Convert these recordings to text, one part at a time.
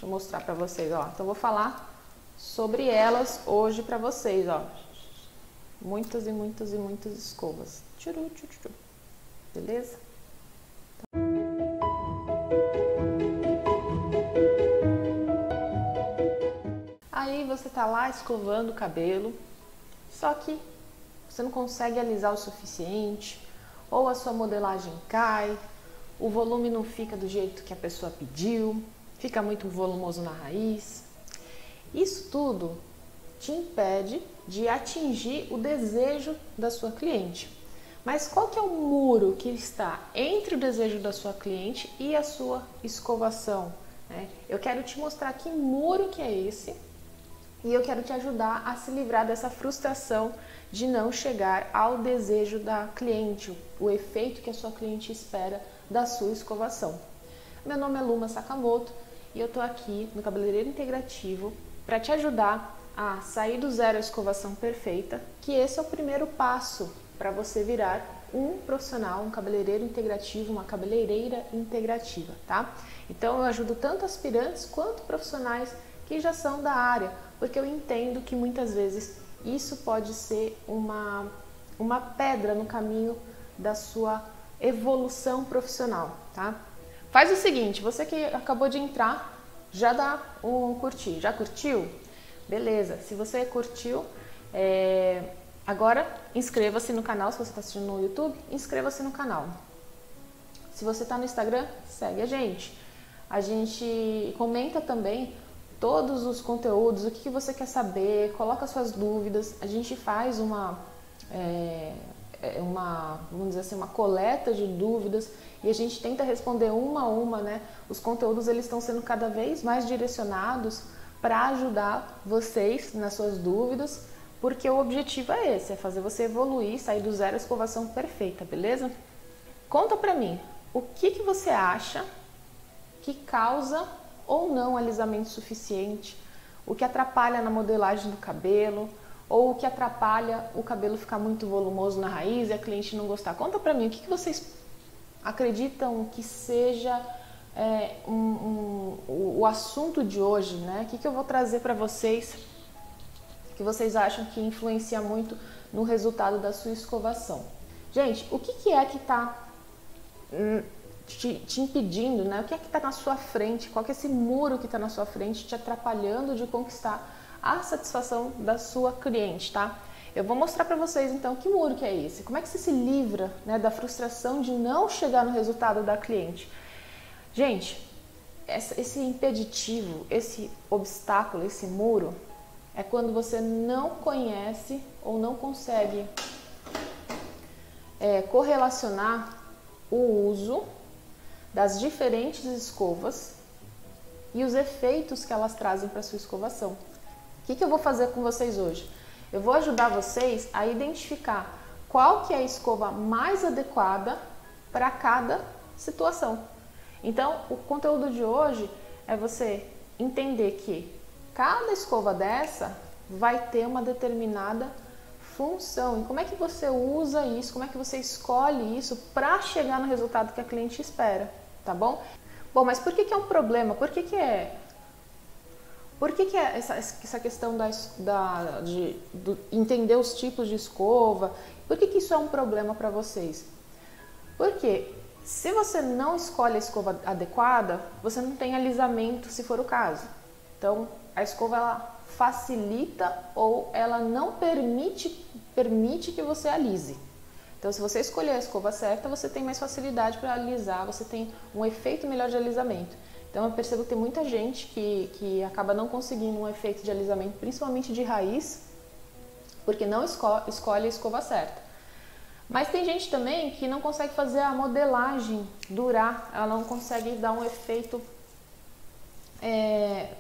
Deixa eu mostrar pra vocês, ó. Então, vou falar sobre elas hoje pra vocês, ó. Muitas e muitas e muitas escovas. Tchuru, tchuru, tchuru. Beleza? Aí você tá lá escovando o cabelo, só que você não consegue alisar o suficiente, ou a sua modelagem cai, o volume não fica do jeito que a pessoa pediu, fica muito volumoso na raiz. Isso tudo te impede de atingir o desejo da sua cliente. Mas qual que é o muro que está entre o desejo da sua cliente e a sua escovação, né? Eu quero te mostrar que muro que é esse e eu quero te ajudar a se livrar dessa frustração de não chegar ao desejo da cliente, o efeito que a sua cliente espera da sua escovação. Meu nome é Luma Sakamoto e eu tô aqui no Cabeleireiro Integrativo para te ajudar a sair do zero à escovação perfeita, que esse é o primeiro passo para você virar um profissional, um cabeleireiro integrativo, uma cabeleireira integrativa, tá? Então eu ajudo tanto aspirantes quanto profissionais que já são da área, porque eu entendo que muitas vezes isso pode ser uma pedra no caminho da sua evolução profissional, tá? Faz o seguinte, você que acabou de entrar, já dá um curtir. Já curtiu? Beleza. Se você curtiu, agora inscreva-se no canal. Se você está assistindo no YouTube, inscreva-se no canal. Se você está no Instagram, segue a gente. A gente comenta também todos os conteúdos, o que você quer saber, coloca suas dúvidas. A gente faz vamos dizer assim, uma coleta de dúvidas e a gente tenta responder uma a uma, né? Os conteúdos eles estão sendo cada vez mais direcionados para ajudar vocês nas suas dúvidas, porque o objetivo é esse, é fazer você evoluir, sair do zero à escovação perfeita, beleza? Conta pra mim, o que você acha que causa ou não alisamento suficiente, o que atrapalha na modelagem do cabelo, ou o que atrapalha o cabelo ficar muito volumoso na raiz e a cliente não gostar. Conta pra mim, o que vocês acreditam que seja o assunto de hoje, né? O que eu vou trazer pra vocês que vocês acham que influencia muito no resultado da sua escovação. Gente, o que é que tá te impedindo, né? O que é que está na sua frente? Qual que é esse muro que está na sua frente te atrapalhando de conquistar a satisfação da sua cliente, tá? Eu vou mostrar para vocês então que muro que é esse. Como é que você se livra, né, da frustração de não chegar no resultado da cliente? Gente, esse impeditivo, esse obstáculo, esse muro é quando você não conhece ou não consegue correlacionar o uso das diferentes escovas e os efeitos que elas trazem para sua escovação. O que eu vou fazer com vocês hoje? Eu vou ajudar vocês a identificar qual que é a escova mais adequada para cada situação. Então, o conteúdo de hoje é você entender que cada escova dessa vai ter uma determinada função. E como é que você usa isso, como é que você escolhe isso para chegar no resultado que a cliente espera, tá bom? Bom, mas por que é um problema? Por que é essa questão de entender os tipos de escova? Por que isso é um problema para vocês? Porque se você não escolhe a escova adequada, você não tem alisamento, se for o caso. Então, a escova ela facilita ou ela não permite que você alise. Então, se você escolher a escova certa, você tem mais facilidade para alisar, você tem um efeito melhor de alisamento. Então, eu percebo que tem muita gente que acaba não conseguindo um efeito de alisamento, principalmente de raiz, porque não escolhe a escova certa. Mas tem gente também que não consegue fazer a modelagem durar, ela não consegue dar um efeito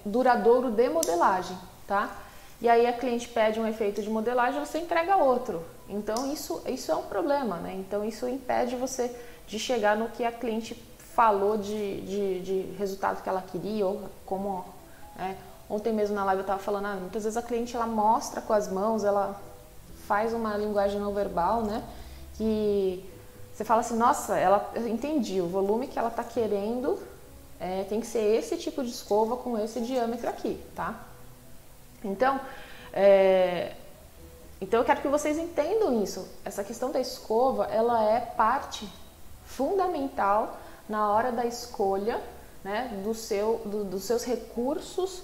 duradouro de modelagem, tá? E aí a cliente pede um efeito de modelagem, você entrega outro. Então isso é um problema, né? Então isso impede você de chegar no que a cliente falou de resultado que ela queria, ou como, né? Ontem mesmo na live eu estava falando, muitas vezes a cliente ela mostra com as mãos, ela faz uma linguagem não verbal, né? Que você fala assim, nossa, eu entendi, o volume que ela está querendo tem que ser esse tipo de escova com esse diâmetro aqui, tá? Então eu quero que vocês entendam isso. Essa questão da escova, ela é parte fundamental na hora da escolha, né, dos seus recursos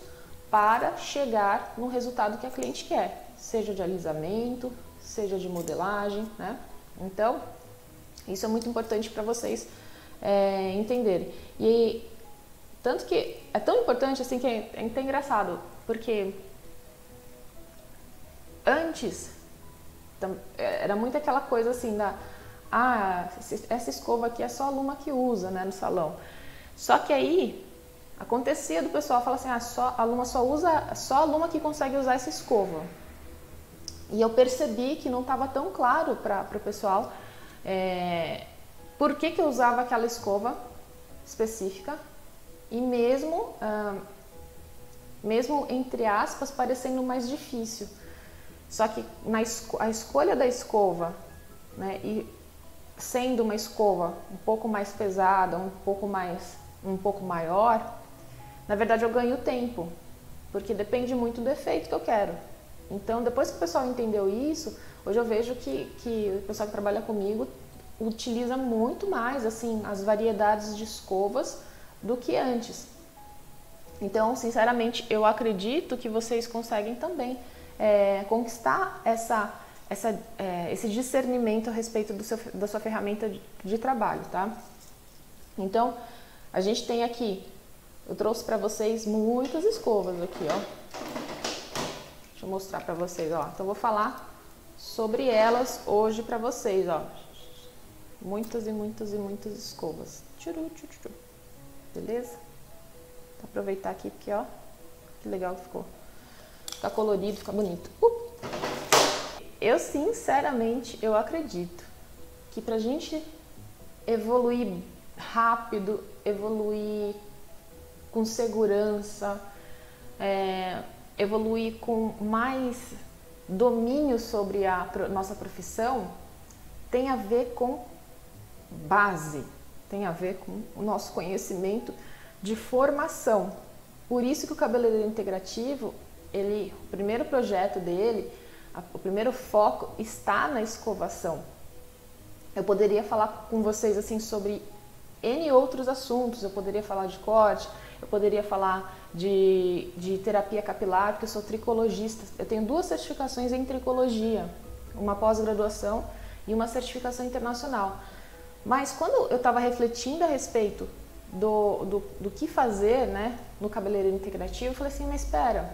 para chegar no resultado que a cliente quer, seja de alisamento, seja de modelagem, né? Então, isso é muito importante para vocês entenderem. E tanto que é tão importante assim que é até engraçado, porque antes era muito aquela coisa assim essa escova aqui é só a Luma que usa, né, no salão. Só que aí acontecia do pessoal falar assim, a Luma só a Luma que consegue usar essa escova. E eu percebi que não estava tão claro para o pessoal por que eu usava aquela escova específica e mesmo entre aspas parecendo mais difícil. Só que a escolha da escova, né, e sendo uma escova um pouco mais pesada, um pouco maior, na verdade eu ganho tempo, porque depende muito do efeito que eu quero. Então, depois que o pessoal entendeu isso, hoje eu vejo que o pessoal que trabalha comigo utiliza muito mais assim as variedades de escovas do que antes. Então, sinceramente, eu acredito que vocês conseguem também conquistar esse discernimento a respeito da sua ferramenta de trabalho, tá? Então, a gente tem aqui, eu trouxe para vocês muitas escovas aqui, ó. Deixa eu mostrar para vocês, ó. Então, eu vou falar sobre elas hoje para vocês, ó. Muitas e muitas e muitas escovas. Beleza? Vou aproveitar aqui porque, ó, que legal que ficou. Fica colorido, fica bonito. Eu, sinceramente, eu acredito que pra gente evoluir rápido, evoluir com segurança, evoluir com mais domínio sobre a nossa profissão, tem a ver com base, tem a ver com o nosso conhecimento de formação. Por isso que o cabeleireiro integrativo, o primeiro projeto dele, o primeiro foco está na escovação. Eu poderia falar com vocês assim sobre N outros assuntos, eu poderia falar de corte, eu poderia falar de terapia capilar, porque eu sou tricologista. Eu tenho 2 certificações em tricologia, uma pós-graduação e uma certificação internacional. Mas quando eu estava refletindo a respeito do que fazer, né, no cabeleireiro integrativo, eu falei assim, mas espera,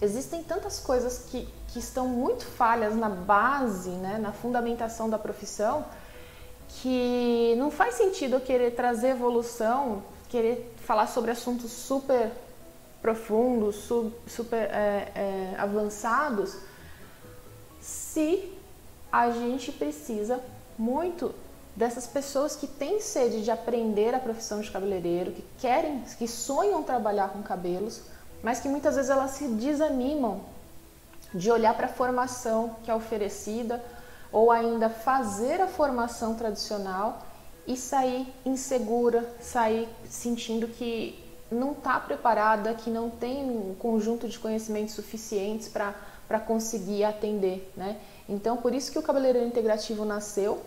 existem tantas coisas que estão muito falhas na base, né, na fundamentação da profissão, que não faz sentido eu querer trazer evolução, querer falar sobre assuntos super profundos, super avançados, se a gente precisa muito dessas pessoas que têm sede de aprender a profissão de cabeleireiro, que sonham trabalhar com cabelos, mas que muitas vezes elas se desanimam de olhar para a formação que é oferecida ou ainda fazer a formação tradicional e sair insegura, sair sentindo que não está preparada, que não tem um conjunto de conhecimentos suficientes para conseguir atender, né? Então, por isso que o cabeleireiro integrativo nasceu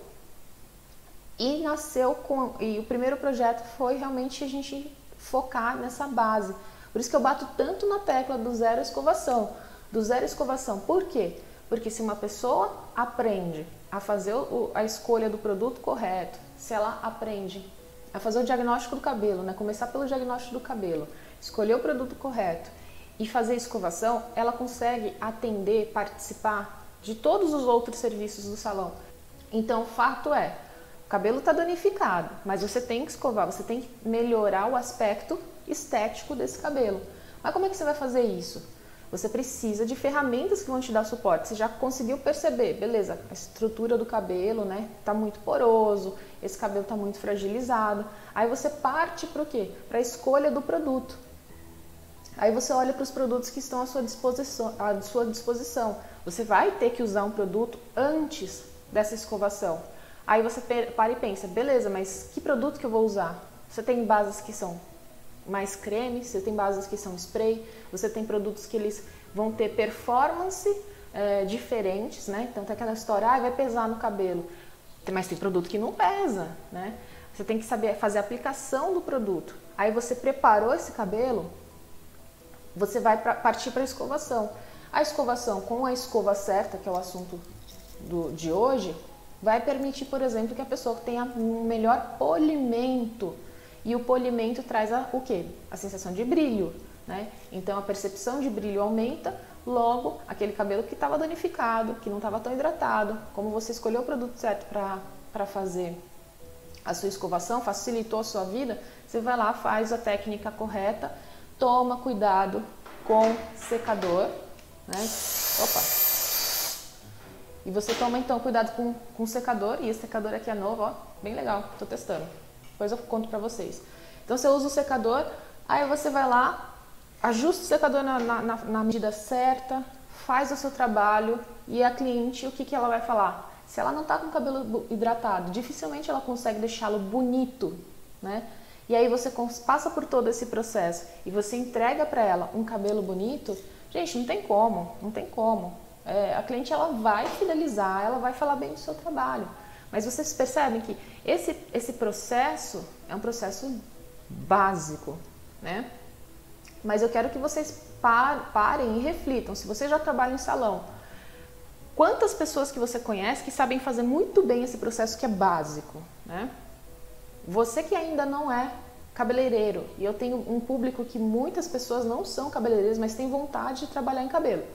e o primeiro projeto foi realmente a gente focar nessa base. Por isso que eu bato tanto na tecla do zero escovação. Do zero escovação. Por quê? Porque se uma pessoa aprende a fazer a escolha do produto correto, se ela aprende a fazer o diagnóstico do cabelo, né? Começar pelo diagnóstico do cabelo, escolher o produto correto e fazer a escovação, ela consegue atender, participar de todos os outros serviços do salão. Então, o fato é, o cabelo está danificado, mas você tem que escovar, você tem que melhorar o aspecto estético desse cabelo. Mas como é que você vai fazer isso? Você precisa de ferramentas que vão te dar suporte. Você já conseguiu perceber, beleza, a estrutura do cabelo, né, tá muito poroso, esse cabelo tá muito fragilizado. Aí você parte para o quê? Para a escolha do produto. Aí você olha para os produtos que estão à sua disposição. Você vai ter que usar um produto antes dessa escovação. Aí você para e pensa, beleza, mas que produto que eu vou usar? Você tem bases que são mais creme, você tem bases que são spray, você tem produtos que eles vão ter performance diferentes, né? Então tem aquela história, vai pesar no cabelo, mas tem produto que não pesa, né? Você tem que saber fazer a aplicação do produto. Aí você preparou esse cabelo, você vai partir para a escovação. A escovação com a escova certa, que é o assunto de hoje, vai permitir, por exemplo, que a pessoa tenha um melhor polimento. E o polimento traz o quê? A sensação de brilho, né? Então a percepção de brilho aumenta, logo aquele cabelo que estava danificado, que não estava tão hidratado, como você escolheu o produto certo para fazer a sua escovação, facilitou a sua vida, você vai lá, faz a técnica correta, toma cuidado com secador, né? Opa! E você toma então cuidado com o secador, e esse secador aqui é novo, ó, bem legal, tô testando. Depois eu conto pra vocês. Então você usa o secador, aí você vai lá, ajusta o secador na medida certa, faz o seu trabalho e a cliente, o que ela vai falar? Se ela não tá com o cabelo hidratado, dificilmente ela consegue deixá-lo bonito, né? E aí você passa por todo esse processo e você entrega para ela um cabelo bonito, gente, não tem como, não tem como. A cliente ela vai fidelizar, ela vai falar bem do seu trabalho. Mas vocês percebem que esse processo é um processo básico, né? Mas eu quero que vocês parem e reflitam. Se você já trabalha em salão, quantas pessoas que você conhece que sabem fazer muito bem esse processo que é básico, né? Você que ainda não é cabeleireiro, e eu tenho um público que muitas pessoas não são cabeleireiros, mas têm vontade de trabalhar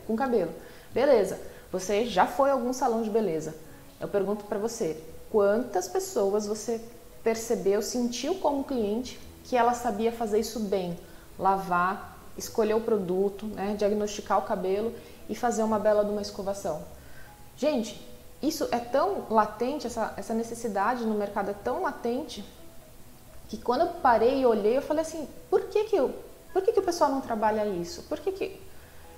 com cabelo. Beleza, você já foi a algum salão de beleza. Eu pergunto para você, quantas pessoas você percebeu, sentiu como cliente que ela sabia fazer isso bem? Lavar, escolher o produto, né, diagnosticar o cabelo e fazer uma bela de uma escovação. Gente, isso é tão latente, essa necessidade no mercado é tão latente, que quando eu parei e olhei, eu falei assim, por que o pessoal não trabalha isso? Por que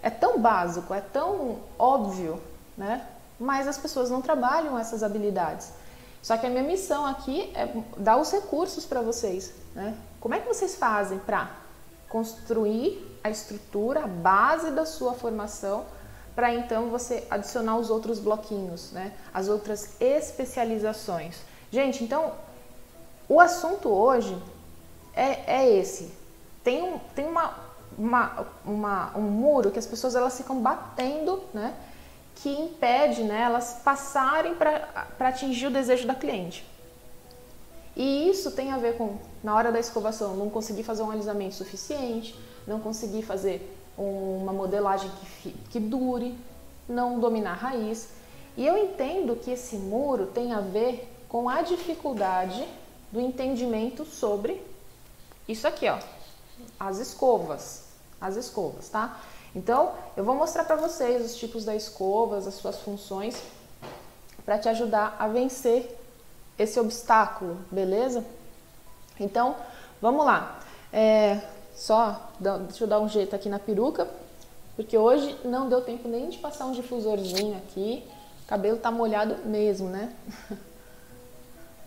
é tão básico, é tão óbvio, né? Mas as pessoas não trabalham essas habilidades. Só que a minha missão aqui é dar os recursos para vocês, né? Como é que vocês fazem para construir a estrutura, a base da sua formação, para então você adicionar os outros bloquinhos, né? As outras especializações. Gente, então, o assunto hoje é esse. Tem um muro que as pessoas elas ficam batendo, né? Que impede, né, elas passarem para atingir o desejo da cliente. E isso tem a ver com, na hora da escovação, não conseguir fazer um alisamento suficiente, não conseguir fazer uma modelagem que dure, não dominar a raiz. E eu entendo que esse muro tem a ver com a dificuldade do entendimento sobre isso aqui, ó, as escovas, tá? Então, eu vou mostrar para vocês os tipos das escovas, as suas funções, para te ajudar a vencer esse obstáculo, beleza? Então, vamos lá. Deixa eu dar um jeito aqui na peruca, porque hoje não deu tempo nem de passar um difusorzinho aqui. O cabelo tá molhado mesmo, né?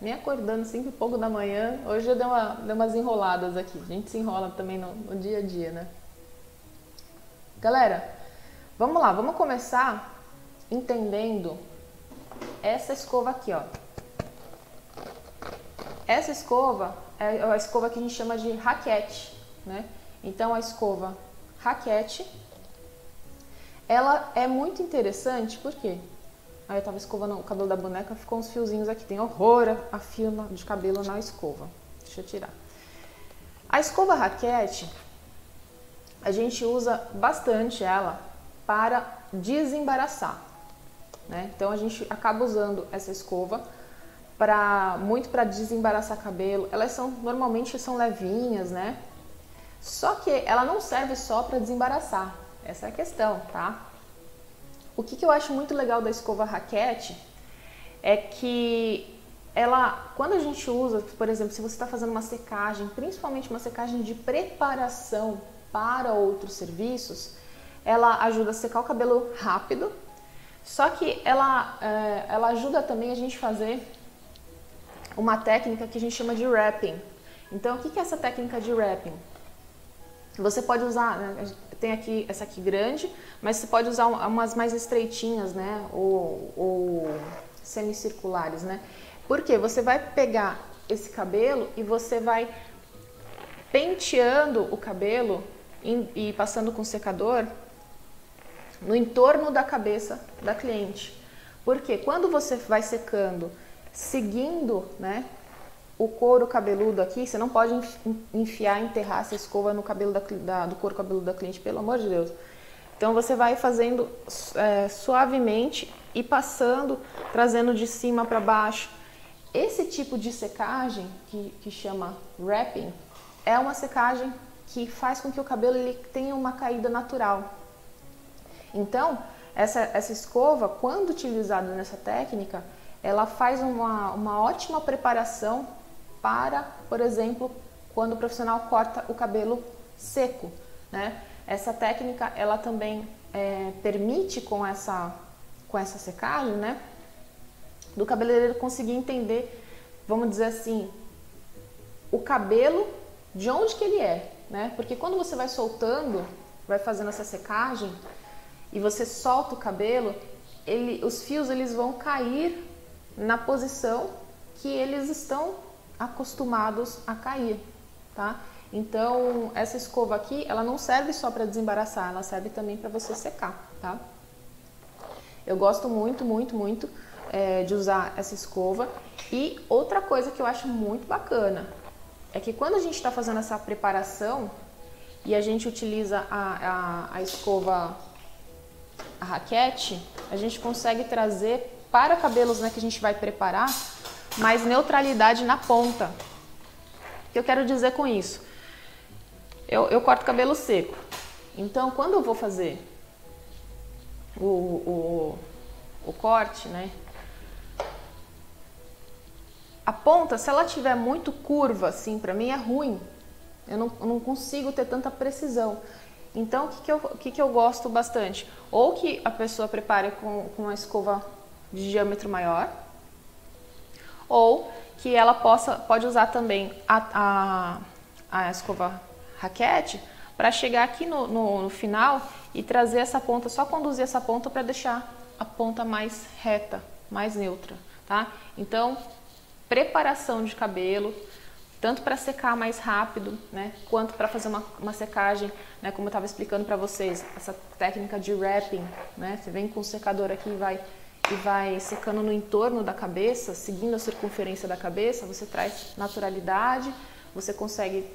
Nem acordando 5 e pouco da manhã. Hoje eu dei umas enroladas aqui. A gente se enrola também no dia a dia, né? Galera, vamos lá. Vamos começar entendendo essa escova aqui, ó. Essa escova é a escova que a gente chama de raquete, né? Então a escova raquete, ela é muito interessante, por quê? Aí eu tava escovando o cabelo da boneca, ficou uns fiozinhos aqui. Tem horror a fio de cabelo na escova. Deixa eu tirar. A escova raquete, a gente usa bastante ela para desembaraçar, né? Então a gente acaba usando essa escova muito para desembaraçar cabelo. Elas normalmente são levinhas, né? Só que ela não serve só para desembaraçar. Essa é a questão, tá? O que eu acho muito legal da escova raquete é que ela, quando a gente usa, por exemplo, se você está fazendo uma secagem, principalmente uma secagem de preparação para outros serviços, ela ajuda a secar o cabelo rápido, só que ela ajuda também a gente fazer uma técnica que a gente chama de wrapping. Então, o que é essa técnica de wrapping? Você pode usar, né, tem aqui essa aqui grande, mas você pode usar umas mais estreitinhas, né, ou semicirculares, né? Porque você vai pegar esse cabelo e você vai penteando o cabelo e passando com secador no entorno da cabeça da cliente. Porque quando você vai secando, seguindo, né, o couro cabeludo aqui, você não pode enfiar, enterrar essa escova no cabelo do couro cabeludo da cliente, pelo amor de Deus. Então você vai fazendo suavemente e passando, trazendo de cima para baixo. Esse tipo de secagem, que chama wrapping, é uma secagem que faz com que o cabelo ele tenha uma caída natural. Então, essa escova, quando utilizada nessa técnica, ela faz uma ótima preparação para, por exemplo, quando o profissional corta o cabelo seco, né? Essa técnica, ela também permite com essa secagem, né, do cabeleireiro conseguir entender, vamos dizer assim, o cabelo, de onde que ele é, né? Porque quando você vai soltando, vai fazendo essa secagem e você solta o cabelo, os fios eles vão cair na posição que eles estão acostumados a cair, tá? Então, essa escova aqui, ela não serve só para desembaraçar, ela serve também para você secar, tá? Eu gosto muito, muito, muito de usar essa escova. E outra coisa que eu acho muito bacana é que quando a gente está fazendo essa preparação e a gente utiliza a escova, a raquete, a gente consegue trazer para cabelos, né, que a gente vai preparar, mais neutralidade na ponta. O que eu quero dizer com isso? Eu corto cabelo seco, então quando eu vou fazer o corte, né, a ponta, se ela tiver muito curva, assim, pra mim é ruim. Eu não consigo ter tanta precisão. Então, o que eu gosto bastante? Ou que a pessoa prepare com uma escova de diâmetro maior, ou que ela pode usar também a escova raquete para chegar aqui no final e trazer essa ponta, só conduzir essa ponta para deixar a ponta mais reta, mais neutra, tá? Então, preparação de cabelo, tanto para secar mais rápido, né, quanto para fazer uma secagem, né, como eu estava explicando para vocês, essa técnica de wrapping, né, você vem com o secador aqui e vai secando no entorno da cabeça, seguindo a circunferência da cabeça, você traz naturalidade, você consegue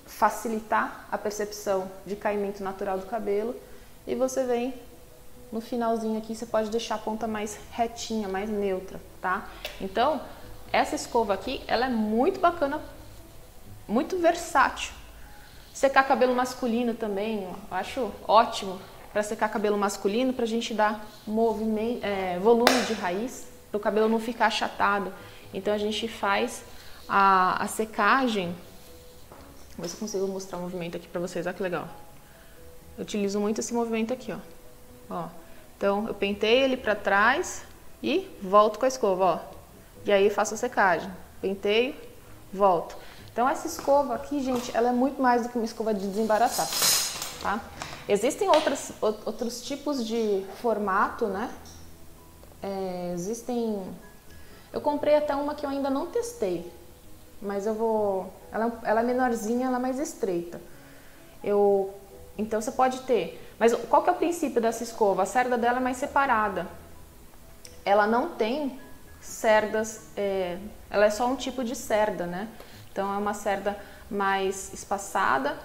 facilitar a percepção de caimento natural do cabelo e você vem no finalzinho aqui, você pode deixar a ponta mais retinha, mais neutra, tá? Então, essa escova aqui, ela é muito bacana, muito versátil. Secar cabelo masculino também, eu acho ótimo para secar cabelo masculino, para a gente dar volume de raiz, para o cabelo não ficar achatado. Então a gente faz a secagem. Vou ver se eu consigo mostrar o movimento aqui para vocês, olha que legal. Eu utilizo muito esse movimento aqui, ó. Então eu penteio ele para trás e volto com a escova, ó. E aí faço a secagem, penteio, volto. Então essa escova aqui, gente, ela é muito mais do que uma escova de desembaraçar, tá? Existem outros tipos de formato, né? Eu comprei até uma que eu ainda não testei, mas ela é menorzinha, ela é mais estreita. Então você pode ter, mas qual que é o princípio dessa escova? A cerda dela é mais separada. Ela não tem cerdas, ela é só um tipo de cerda, né? Então é uma cerda mais espaçada,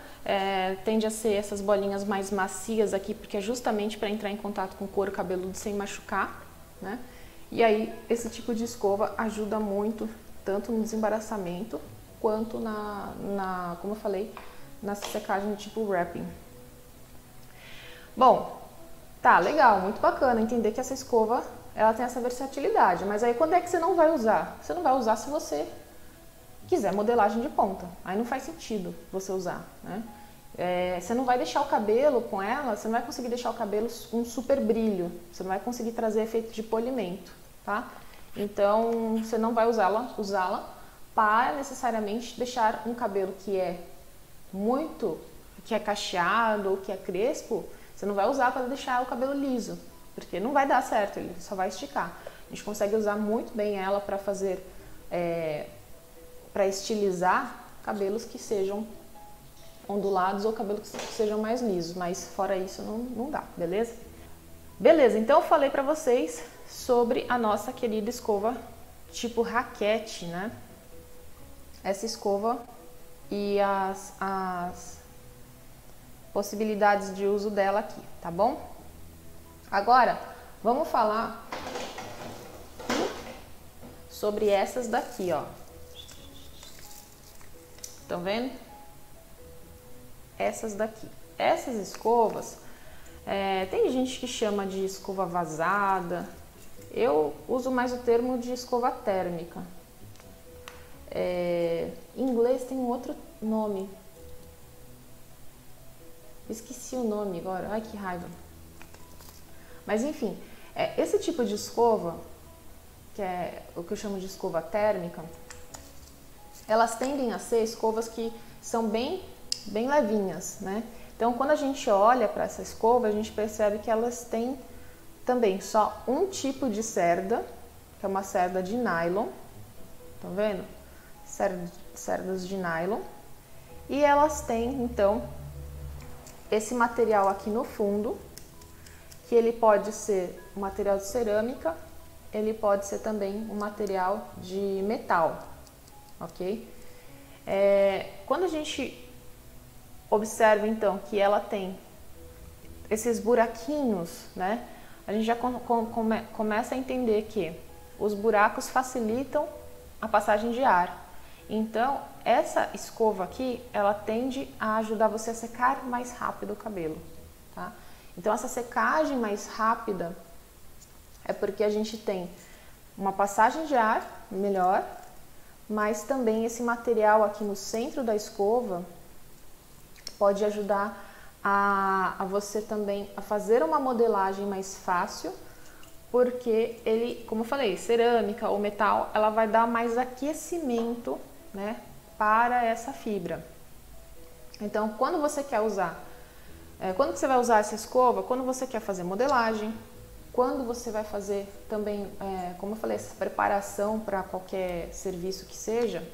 tende a ser essas bolinhas mais macias aqui, porque é justamente para entrar em contato com o couro cabeludo sem machucar, né? E aí esse tipo de escova ajuda muito, tanto no desembaraçamento, quanto como eu falei, na secagem do tipo wrapping. Bom, tá, legal, muito bacana entender que essa escova ela tem essa versatilidade, mas aí quando é que você não vai usar? Você não vai usar se você quiser modelagem de ponta, aí não faz sentido você usar, né? Você não vai deixar o cabelo com ela, você não vai conseguir deixar o cabelo com um super brilho, você não vai conseguir trazer efeito de polimento, tá? Então você não vai usá-la para necessariamente deixar um cabelo que é cacheado ou que é crespo. Você não vai usar para deixar o cabelo liso, porque não vai dar certo, ele só vai esticar. A gente consegue usar muito bem ela para fazer, para estilizar cabelos que sejam ondulados ou cabelos que sejam mais lisos, mas fora isso não dá, beleza? Beleza, então eu falei para vocês sobre a nossa querida escova tipo raquete, né? Essa escova e as possibilidades de uso dela aqui, tá bom? Agora, vamos falar sobre essas daqui, ó. Estão vendo? Essas daqui. Essas escovas, tem gente que chama de escova vazada. Eu uso mais o termo de escova térmica. Em inglês tem um outro nome. Esqueci o nome agora. Ai, que raiva. Mas enfim, esse tipo de escova, que é o que eu chamo de escova térmica, elas tendem a ser escovas que são bem levinhas, né? Então, quando a gente olha para essa escova, a gente percebe que elas têm também só um tipo de cerda, que é uma cerda de nylon, tá vendo? Cerdas de nylon. E elas têm, então, esse material aqui no fundo, que ele pode ser um material de cerâmica, ele pode ser também um material de metal, ok? Quando a gente observa então que ela tem esses buraquinhos, né? A gente já começa a entender que os buracos facilitam a passagem de ar. Então, essa escova aqui, ela tende a ajudar você a secar mais rápido o cabelo, tá? Então, essa secagem mais rápida é porque a gente tem uma passagem de ar melhor, mas também esse material aqui no centro da escova pode ajudar a você também a fazer uma modelagem mais fácil, porque ele, como eu falei, cerâmica ou metal, ela vai dar mais aquecimento, né, para essa fibra. Então, quando você quer usar, quando você vai usar essa escova, quando você quer fazer modelagem, quando você vai fazer também, como eu falei, essa preparação para qualquer serviço que seja,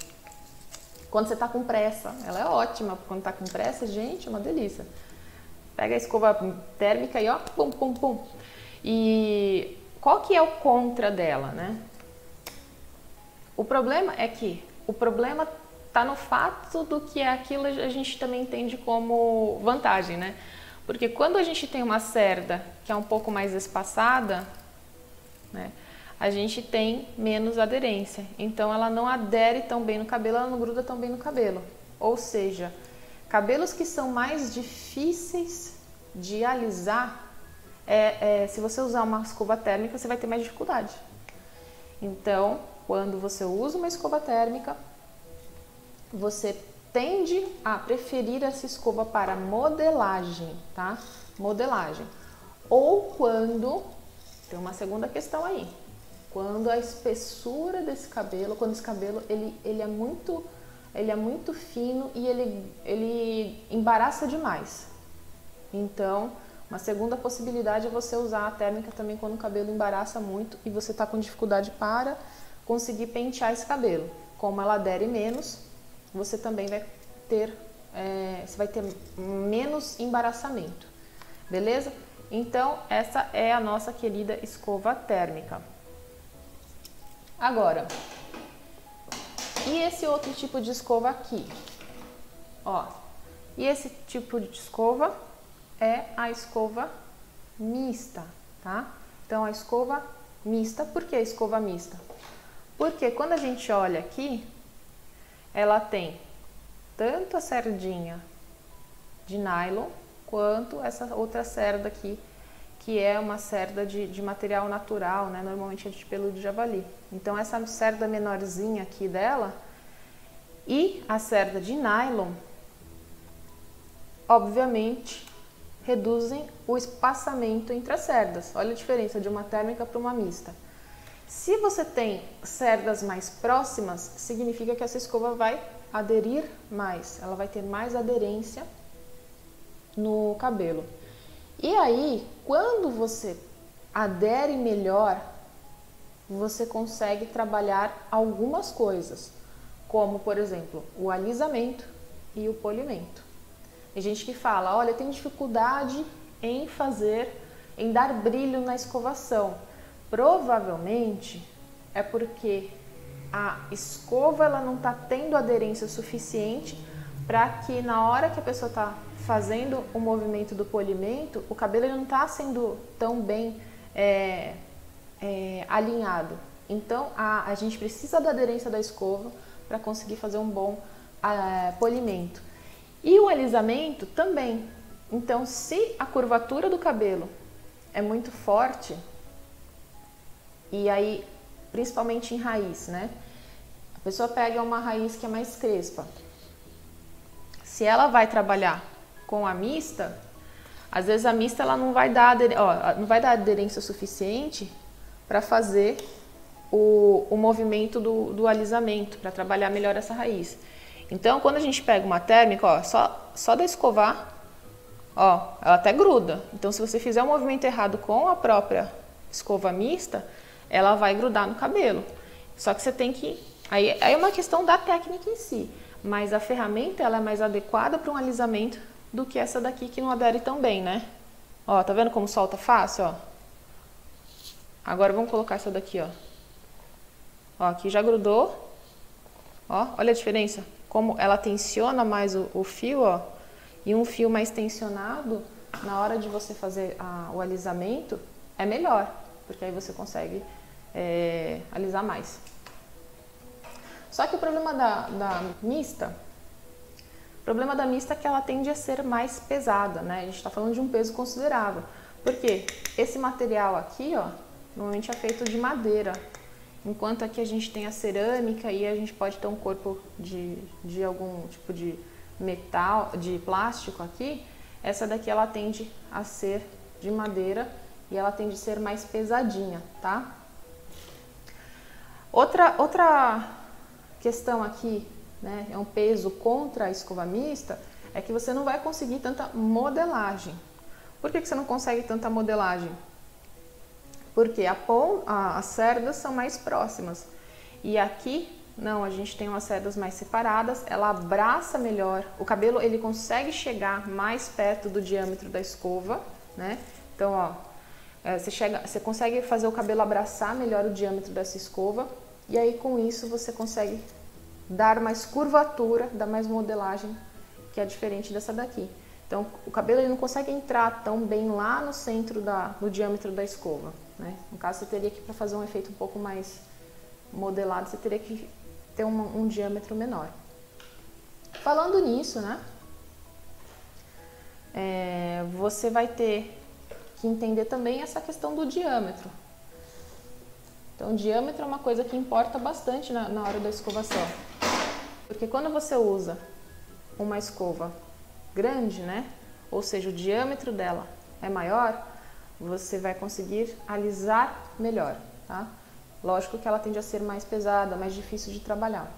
quando você está com pressa, ela é ótima. Quando está com pressa, gente, é uma delícia. Pega a escova térmica e ó, pum, pum, pum. E qual que é o contra dela, né? O problema é que o problema está no fato do que é aquilo a gente também entende como vantagem, né? Porque quando a gente tem uma cerda que é um pouco mais espaçada, né, a gente tem menos aderência. Então, ela não adere tão bem no cabelo, ela não gruda tão bem no cabelo. Ou seja, cabelos que são mais difíceis de alisar, se você usar uma escova térmica, você vai ter mais dificuldade. Então, quando você usa uma escova térmica, você tende a preferir essa escova para modelagem, tá? Modelagem. Ou quando, tem uma segunda questão aí, quando a espessura desse cabelo, quando esse cabelo ele é muito fino e ele embaraça demais. Então, uma segunda possibilidade é você usar a térmica também quando o cabelo embaraça muito e você está com dificuldade para conseguir pentear esse cabelo. Como ela adere menos, você também vai ter, você vai ter menos embaraçamento, beleza? Então, essa é a nossa querida escova térmica. Agora, e esse outro tipo de escova aqui? Ó, e esse tipo de escova é a escova mista, tá? Então, a escova mista, por que a escova mista? Porque quando a gente olha aqui, ela tem tanto a cerdinha de nylon, quanto essa outra cerda aqui, que é uma cerda de material natural, né? Normalmente é de pelo de javali. Então, essa cerda menorzinha aqui dela e a cerda de nylon, obviamente, reduzem o espaçamento entre as cerdas. Olha a diferença de uma térmica para uma mista. Se você tem cerdas mais próximas, significa que essa escova vai aderir mais, ela vai ter mais aderência no cabelo. E aí, quando você adere melhor, você consegue trabalhar algumas coisas, como, por exemplo, o alisamento e o polimento. Tem gente que fala, olha, eu tenho dificuldade em dar brilho na escovação. Provavelmente é porque a escova ela não está tendo aderência suficiente para que na hora que a pessoa está fazendo o movimento do polimento, o cabelo ele não está sendo tão bem alinhado. Então a gente precisa da aderência da escova para conseguir fazer um bom polimento. E o alisamento também. Então, se a curvatura do cabelo é muito forte, e aí, principalmente em raiz, né? A pessoa pega uma raiz que é mais crespa. Se ela vai trabalhar com a mista, às vezes a mista ela não vai dar aderência suficiente para fazer o movimento do alisamento, para trabalhar melhor essa raiz. Então, quando a gente pega uma térmica, ó, só da escovar, ó, ela até gruda. Então, se você fizer um movimento errado com a própria escova mista, ela vai grudar no cabelo. Só que você tem que... Aí é uma questão da técnica em si. Mas a ferramenta ela é mais adequada para um alisamento do que essa daqui que não adere tão bem, né? Ó, tá vendo como solta fácil, ó? Agora vamos colocar essa daqui, ó. Ó, aqui já grudou. Ó, olha a diferença. Como ela tensiona mais o fio, ó. E um fio mais tensionado, na hora de você fazer o alisamento, é melhor. Porque aí você consegue alisar mais. Só que o problema da mista é que ela tende a ser mais pesada, né? A gente está falando de um peso considerável. Porque esse material aqui, ó, normalmente é feito de madeira. Enquanto aqui a gente tem a cerâmica e a gente pode ter um corpo de algum tipo de metal, de plástico aqui, essa daqui ela tende a ser de madeira e ela tende a ser mais pesadinha, tá? Outra questão aqui, né, é um peso contra a escova mista, é que você não vai conseguir tanta modelagem. Por que você não consegue tanta modelagem? Porque as cerdas são mais próximas. E aqui, não, a gente tem umas cerdas mais separadas, ela abraça melhor. O cabelo, ele consegue chegar mais perto do diâmetro da escova, né? Então, ó, você consegue fazer o cabelo abraçar melhor o diâmetro dessa escova. E aí, com isso, você consegue dar mais curvatura, dar mais modelagem, que é diferente dessa daqui. Então, o cabelo ele não consegue entrar tão bem lá no centro do diâmetro da escova, né? No caso, você teria que, para fazer um efeito um pouco mais modelado, você teria que ter um diâmetro menor. Falando nisso, né? Você vai ter que entender também essa questão do diâmetro. Então, o diâmetro é uma coisa que importa bastante na hora da escovação. Porque quando você usa uma escova grande, né? Ou seja, o diâmetro dela é maior, você vai conseguir alisar melhor, tá? Lógico que ela tende a ser mais pesada, mais difícil de trabalhar.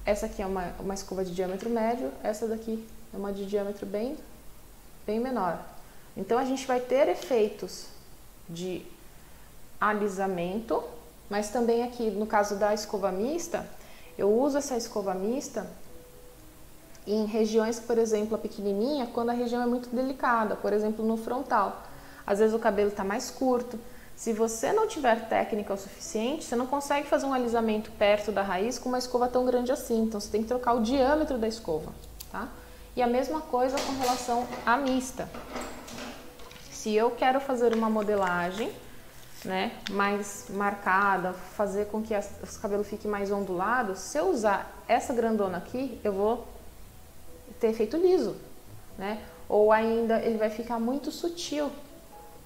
Essa aqui é uma escova de diâmetro médio, essa daqui é uma de diâmetro bem menor. Então, a gente vai ter efeitos de alisamento, mas também aqui, no caso da escova mista, eu uso essa escova mista em regiões, por exemplo, a pequenininha, quando a região é muito delicada, por exemplo, no frontal. Às vezes o cabelo está mais curto. Se você não tiver técnica o suficiente, você não consegue fazer um alisamento perto da raiz com uma escova tão grande assim. Então, você tem que trocar o diâmetro da escova, tá? E a mesma coisa com relação à mista. Se eu quero fazer uma modelagem, né, mais marcada, fazer com que os cabelos fiquem mais ondulados, se eu usar essa grandona aqui, eu vou ter efeito liso, né? Ou ainda ele vai ficar muito sutil,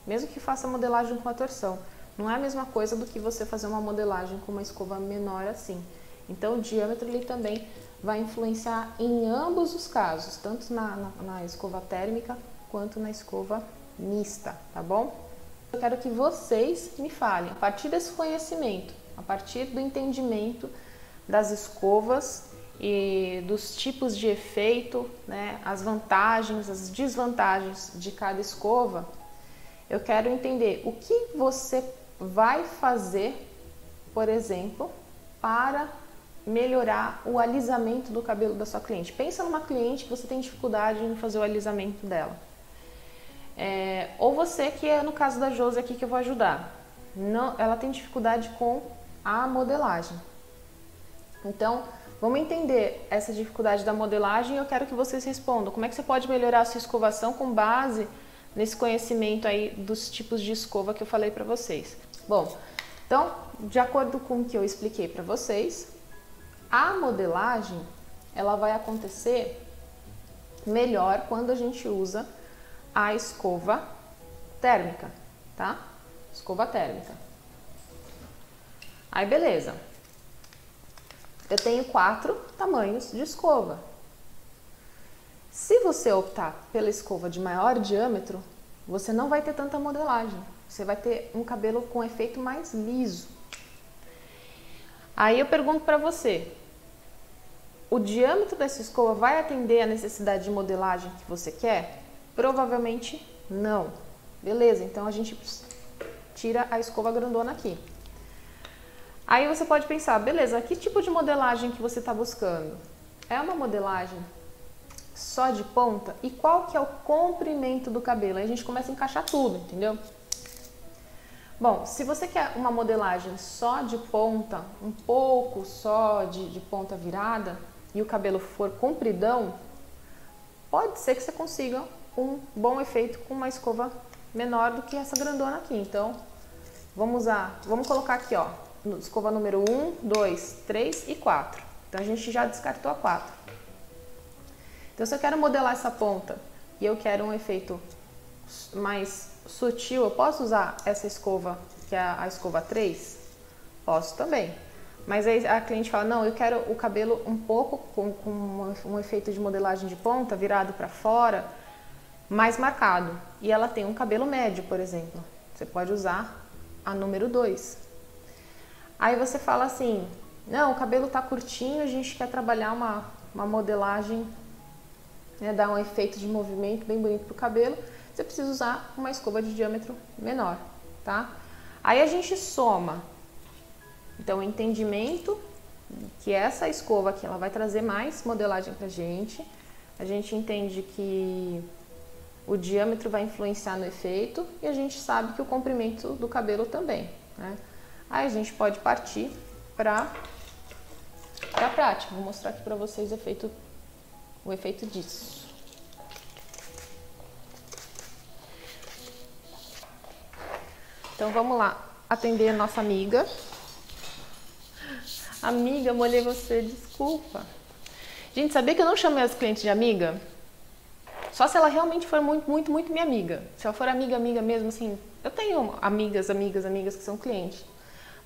mesmo que faça modelagem com a torção. Não é a mesma coisa do que você fazer uma modelagem com uma escova menor assim. Então o diâmetro ele também vai influenciar em ambos os casos, tanto na escova térmica quanto na escova mista, tá bom? Eu quero que vocês me falem, a partir desse conhecimento, a partir do entendimento das escovas e dos tipos de efeito, né, as vantagens, as desvantagens de cada escova, eu quero entender o que você vai fazer, por exemplo, para melhorar o alisamento do cabelo da sua cliente. Pensa numa cliente que você tem dificuldade em fazer o alisamento dela. Ou você, que é no caso da Josi aqui que eu vou ajudar. Não, ela tem dificuldade com a modelagem. Então, vamos entender essa dificuldade da modelagem e eu quero que vocês respondam. Como é que você pode melhorar a sua escovação com base nesse conhecimento aí dos tipos de escova que eu falei para vocês? Bom, então, de acordo com o que eu expliquei para vocês, a modelagem, ela vai acontecer melhor quando a gente usa a escova térmica, tá? Escova térmica. Aí, beleza. Eu tenho 4 tamanhos de escova. Se você optar pela escova de maior diâmetro, você não vai ter tanta modelagem. Você vai ter um cabelo com efeito mais liso. Aí eu pergunto para você, o diâmetro dessa escova vai atender a necessidade de modelagem que você quer? Provavelmente não. Beleza, então a gente tira a escova grandona aqui. Aí você pode pensar, beleza, que tipo de modelagem que você está buscando? É uma modelagem só de ponta? E qual que é o comprimento do cabelo? Aí a gente começa a encaixar tudo, entendeu? Bom, se você quer uma modelagem só de ponta, um pouco só de ponta virada, e o cabelo for compridão, pode ser que você consiga um bom efeito com uma escova menor do que essa grandona aqui. Então, vamos colocar aqui, ó, escova número 1, 2, 3 e 4. Então, a gente já descartou a 4. Então, se eu quero modelar essa ponta e eu quero um efeito mais sutil, eu posso usar essa escova, que é a escova 3? Posso também. Mas aí a cliente fala, não, eu quero o cabelo um pouco com um efeito de modelagem de ponta, virado para fora, mais marcado. E ela tem um cabelo médio, por exemplo. Você pode usar a número 2. Aí você fala assim, não, o cabelo tá curtinho, a gente quer trabalhar uma modelagem, né, dar um efeito de movimento bem bonito pro cabelo. Você precisa usar uma escova de diâmetro menor, tá? Aí a gente soma, então, o entendimento que essa escova aqui, ela vai trazer mais modelagem pra gente. A gente entende que o diâmetro vai influenciar no efeito e a gente sabe que o comprimento do cabelo também, né? Aí a gente pode partir para a prática. Vou mostrar aqui para vocês o efeito disso. Então vamos lá atender a nossa amiga. Amiga, molhei você, desculpa. Gente, sabia que eu não chamei as clientes de amiga? Só se ela realmente for muito minha amiga. Se ela for amiga mesmo, assim... Eu tenho amigas que são clientes.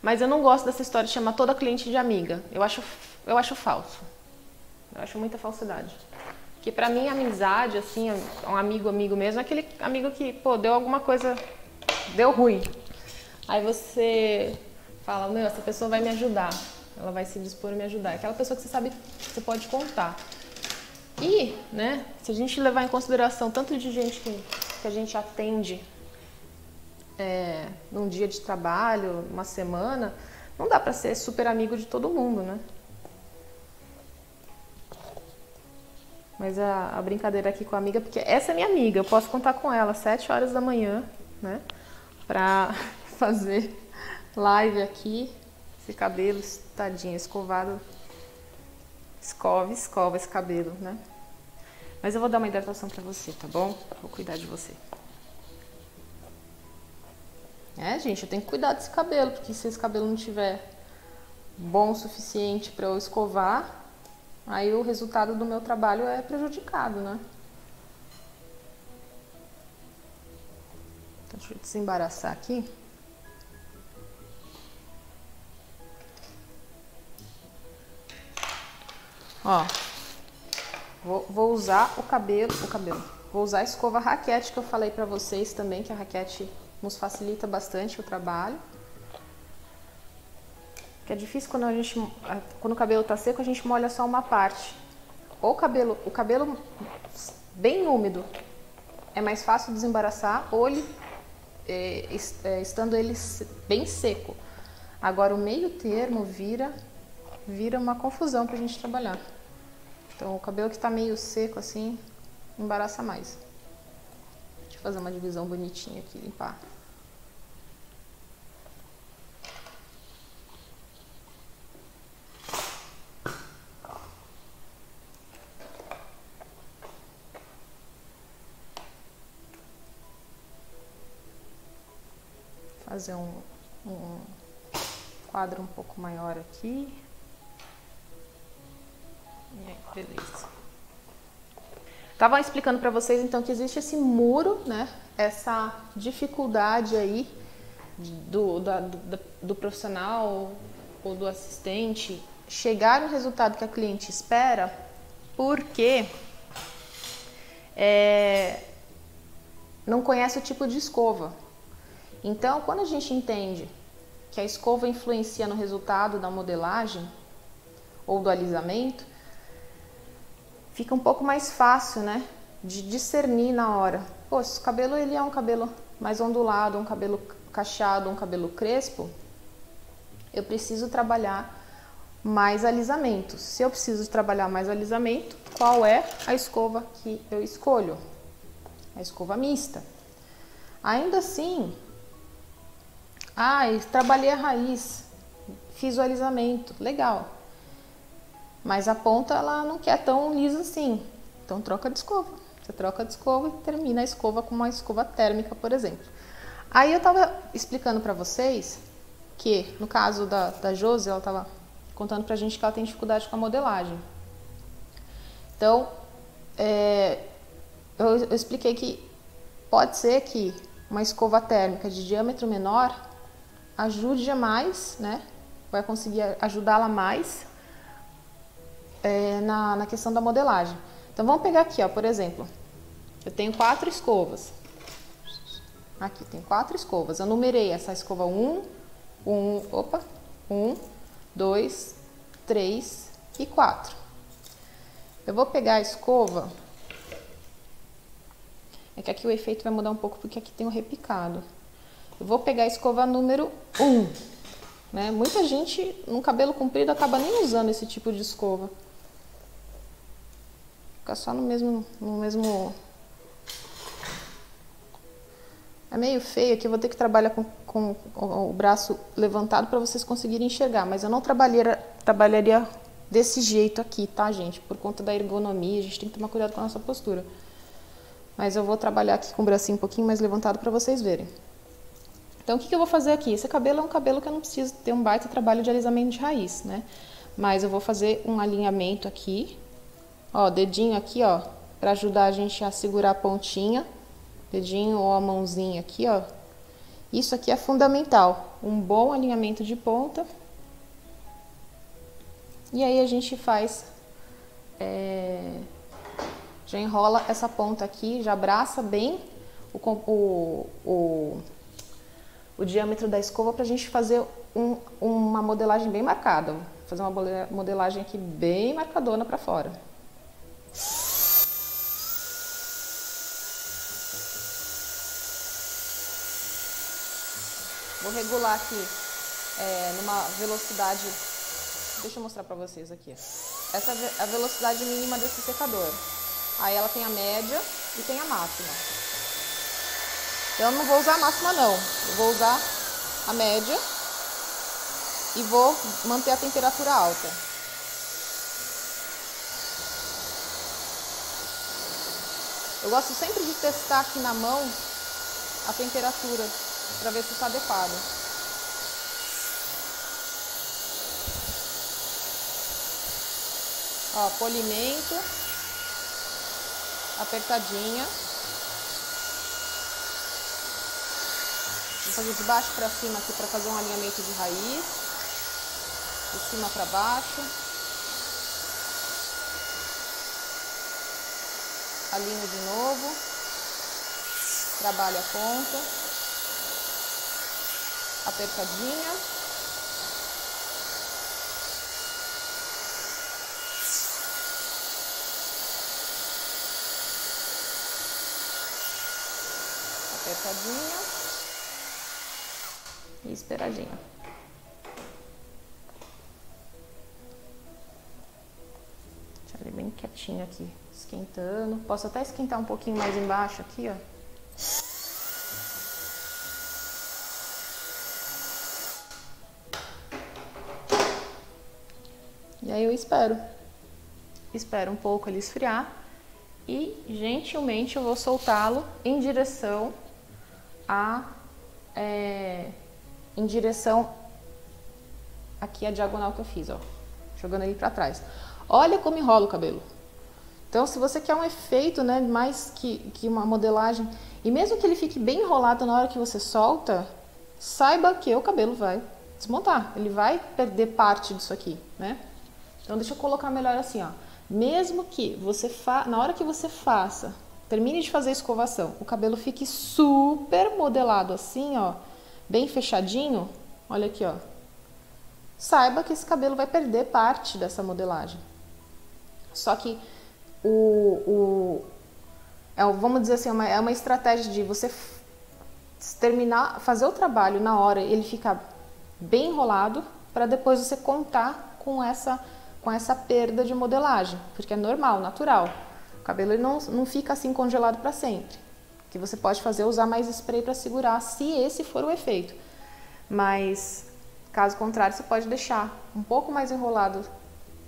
Mas eu não gosto dessa história de chamar toda cliente de amiga. Eu acho falso. Eu acho muita falsidade. Porque pra mim, amizade, assim, um amigo mesmo, é aquele amigo que, pô, deu alguma coisa... Deu ruim. Aí você fala, meu, essa pessoa vai me ajudar. Ela vai se dispor a me ajudar. É aquela pessoa que você sabe que você pode contar. E, né, se a gente levar em consideração tanto de gente que a gente atende num dia de trabalho, uma semana, não dá pra ser super amigo de todo mundo, né? Mas a brincadeira aqui com a amiga, porque essa é minha amiga, eu posso contar com ela às 7 horas da manhã, né, pra fazer live aqui. Esse cabelo, tadinho, escovado, escova esse cabelo, né? Mas eu vou dar uma hidratação pra você, tá bom? Vou cuidar de você. Gente, eu tenho que cuidar desse cabelo, porque se esse cabelo não tiver bom o suficiente pra eu escovar, aí o resultado do meu trabalho é prejudicado, né? Então, deixa eu desembaraçar aqui. Ó, vou usar o cabelo, vou usar a escova raquete que eu falei pra vocês também, que a raquete nos facilita bastante o trabalho. Que é difícil quando o cabelo está seco, a gente molha só uma parte. Ou o cabelo bem úmido é mais fácil desembaraçar, ou ele, estando ele bem seco. Agora o meio termo vira uma confusão para a gente trabalhar. Então o cabelo que está meio seco assim, embaraça mais. Deixa eu fazer uma divisão bonitinha aqui, limpar. Fazer um quadro um pouco maior aqui. E aí, beleza. Tava explicando para vocês então que existe esse muro, né? Essa dificuldade aí do profissional ou do assistente chegar no resultado que a cliente espera, porque não conhece o tipo de escova. Então, quando a gente entende que a escova influencia no resultado da modelagem ou do alisamento, fica um pouco mais fácil, né, de discernir na hora. Pô, se o cabelo ele é um cabelo mais ondulado, um cabelo cacheado, um cabelo crespo, eu preciso trabalhar mais alisamento. Se eu preciso trabalhar mais alisamento, qual é a escova que eu escolho? A escova mista. Ainda assim, trabalhei a raiz, fiz o alisamento, legal. Mas a ponta ela não quer tão lisa assim, então troca de escova. Você troca de escova e termina a escova com uma escova térmica, por exemplo. Aí eu tava explicando para vocês que, no caso da Josi, ela tava contando pra gente que ela tem dificuldade com a modelagem. Então, eu expliquei que pode ser que uma escova térmica de diâmetro menor ajude mais, né? Vai conseguir ajudá-la mais na questão da modelagem. Então vamos pegar aqui, ó, por exemplo, eu tenho 4 escovas. Aqui tem 4 escovas. Eu numerei essa escova 1, 2, 3 e 4. Eu vou pegar a escova. É que aqui o efeito vai mudar um pouco porque aqui tem o repicado. Eu vou pegar a escova número 1. Né? Muita gente no cabelo comprido acaba nem usando esse tipo de escova. Fica só no mesmo... É meio feio aqui, eu vou ter que trabalhar com o braço levantado para vocês conseguirem enxergar. Mas eu não trabalharia desse jeito aqui, tá, gente? Por conta da ergonomia, a gente tem que tomar cuidado com a nossa postura. Mas eu vou trabalhar aqui com o bracinho um pouquinho mais levantado para vocês verem. Então, o que eu vou fazer aqui? Esse cabelo é um cabelo que eu não preciso ter um baita trabalho de alisamento de raiz, né? Mas eu vou fazer um alinhamento aqui. Ó, dedinho aqui, ó, para ajudar a gente a segurar a pontinha. Dedinho ou a mãozinha aqui, ó. Isso aqui é fundamental. Um bom alinhamento de ponta. E aí a gente faz... já enrola essa ponta aqui, já abraça bem o diâmetro da escova pra gente fazer uma modelagem bem marcada. Vou fazer uma modelagem aqui bem marcadona pra fora. Vou regular aqui numa velocidade... Deixa eu mostrar pra vocês aqui. Essa é a velocidade mínima desse secador. Aí ela tem a média e tem a máxima. Eu não vou usar a máxima não. Eu vou usar a média e vou manter a temperatura alta. Eu gosto sempre de testar aqui na mão a temperatura para ver se está adequado. Ó, polimento, apertadinha. Vou fazer de baixo para cima aqui para fazer um alinhamento de raiz. De cima para baixo. Alinho de novo. Trabalho a ponta. apertadinha. Apertadinha e esperadinha. Deixa ele bem quietinho aqui, esquentando. Posso até esquentar um pouquinho mais embaixo aqui, ó. E aí eu espero um pouco ele esfriar e gentilmente eu vou soltá-lo em direção aqui a diagonal que eu fiz, ó, jogando ele pra trás. Olha como enrola o cabelo. Então, se você quer um efeito, né, mais que uma modelagem, e mesmo que ele fique bem enrolado na hora que você solta, saiba que o cabelo vai desmontar, ele vai perder parte disso aqui, né? Então, deixa eu colocar melhor assim, ó. Mesmo que você na hora que você termine de fazer a escovação, o cabelo fique super modelado assim, ó, bem fechadinho, olha aqui, ó. Saiba que esse cabelo vai perder parte dessa modelagem. Só que vamos dizer assim, é uma estratégia de você fazer o trabalho na hora, ele ficar bem enrolado, para depois você contar com essa perda de modelagem, porque é normal, natural. O cabelo ele não fica assim congelado para sempre. O que você pode fazer é usar mais spray para segurar, se esse for o efeito. Mas, caso contrário, você pode deixar um pouco mais enrolado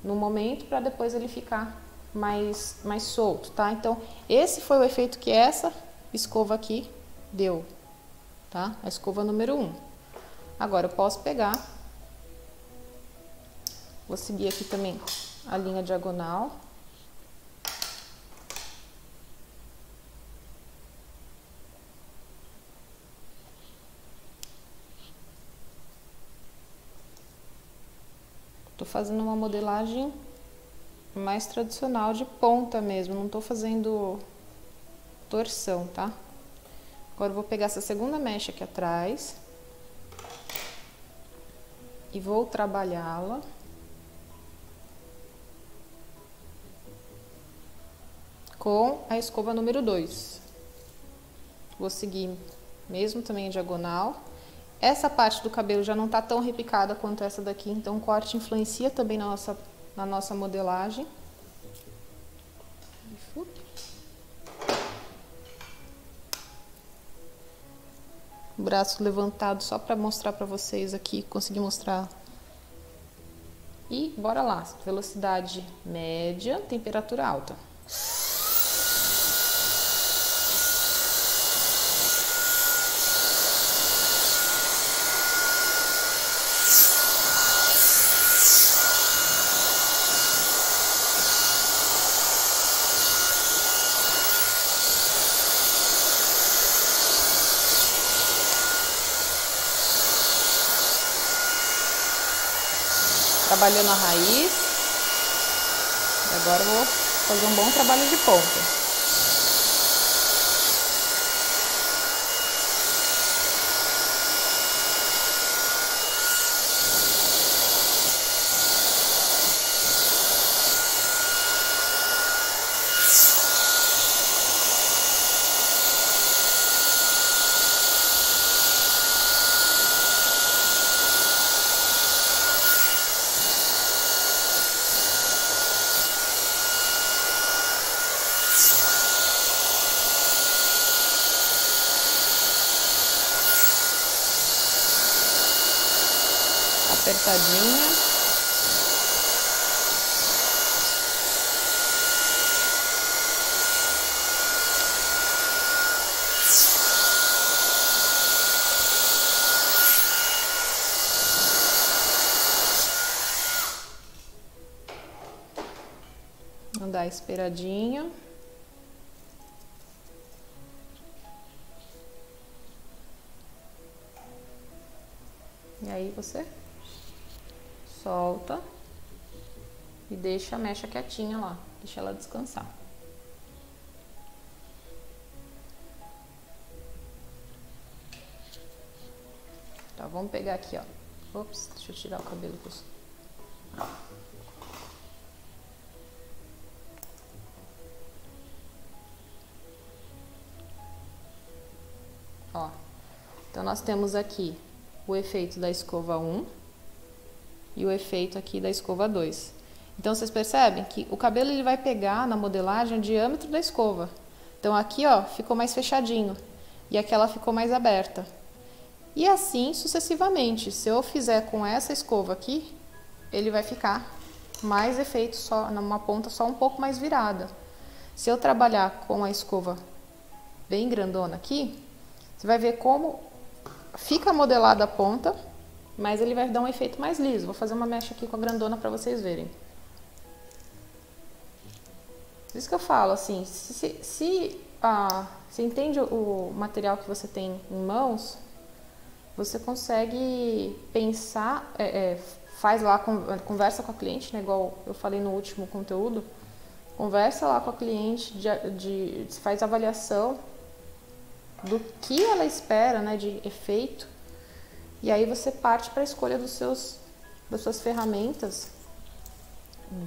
no momento, para depois ele ficar mais solto, tá? Então, esse foi o efeito que essa escova aqui deu, tá? A escova número 1. Agora, eu posso pegar, vou seguir aqui também a linha diagonal. Tô fazendo uma modelagem mais tradicional de ponta mesmo, não tô fazendo torção, tá? Agora eu vou pegar essa segunda mecha aqui atrás e vou trabalhá-la com a escova número 2. Vou seguir mesmo também em diagonal. Essa parte do cabelo já não tá tão repicada quanto essa daqui, então o corte influencia também na nossa modelagem. O braço levantado só para mostrar para vocês aqui, consegui mostrar. E bora lá, velocidade média, temperatura alta. Trabalhando a raiz. E agora eu vou fazer um bom trabalho de ponta. Apertadinha. Vou dar esperadinha. E aí você solta e deixa a mecha quietinha lá, deixa ela descansar. Tá Tá, vamos pegar aqui, ó. Ops, deixa eu tirar o cabelo. Ó, então nós temos aqui o efeito da escova 1 e o efeito aqui da escova 2. Então vocês percebem que o cabelo ele vai pegar na modelagem o diâmetro da escova. Então aqui, ó, ficou mais fechadinho e aquela ficou mais aberta. E assim sucessivamente. Se eu fizer com essa escova aqui, ele vai ficar mais efeito só numa ponta só um pouco mais virada. Se eu trabalhar com a escova bem grandona aqui, você vai ver como fica modelada a ponta, mas ele vai dar um efeito mais liso. Vou fazer uma mecha aqui com a grandona para vocês verem. Por isso que eu falo assim, se você entende o material que você tem em mãos, você consegue pensar, faz lá, conversa com a cliente, né, igual eu falei no último conteúdo, conversa lá com a cliente, faz avaliação do que ela espera, né, de efeito, e aí você parte para a escolha das suas ferramentas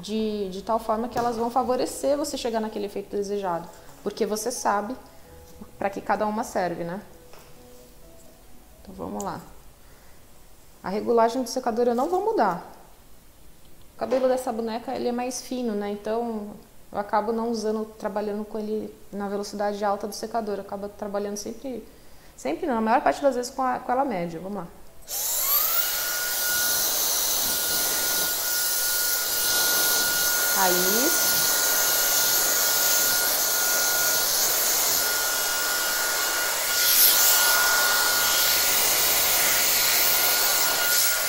de tal forma que elas vão favorecer você chegar naquele efeito desejado, porque você sabe para que cada uma serve, né? Então vamos lá. A regulagem do secador eu não vou mudar. O cabelo dessa boneca ele é mais fino, né? Então eu acabo não usando, trabalhando com ele na velocidade alta do secador. Eu acabo trabalhando sempre não, a maior parte das vezes com ela média. Vamos lá. Raiz.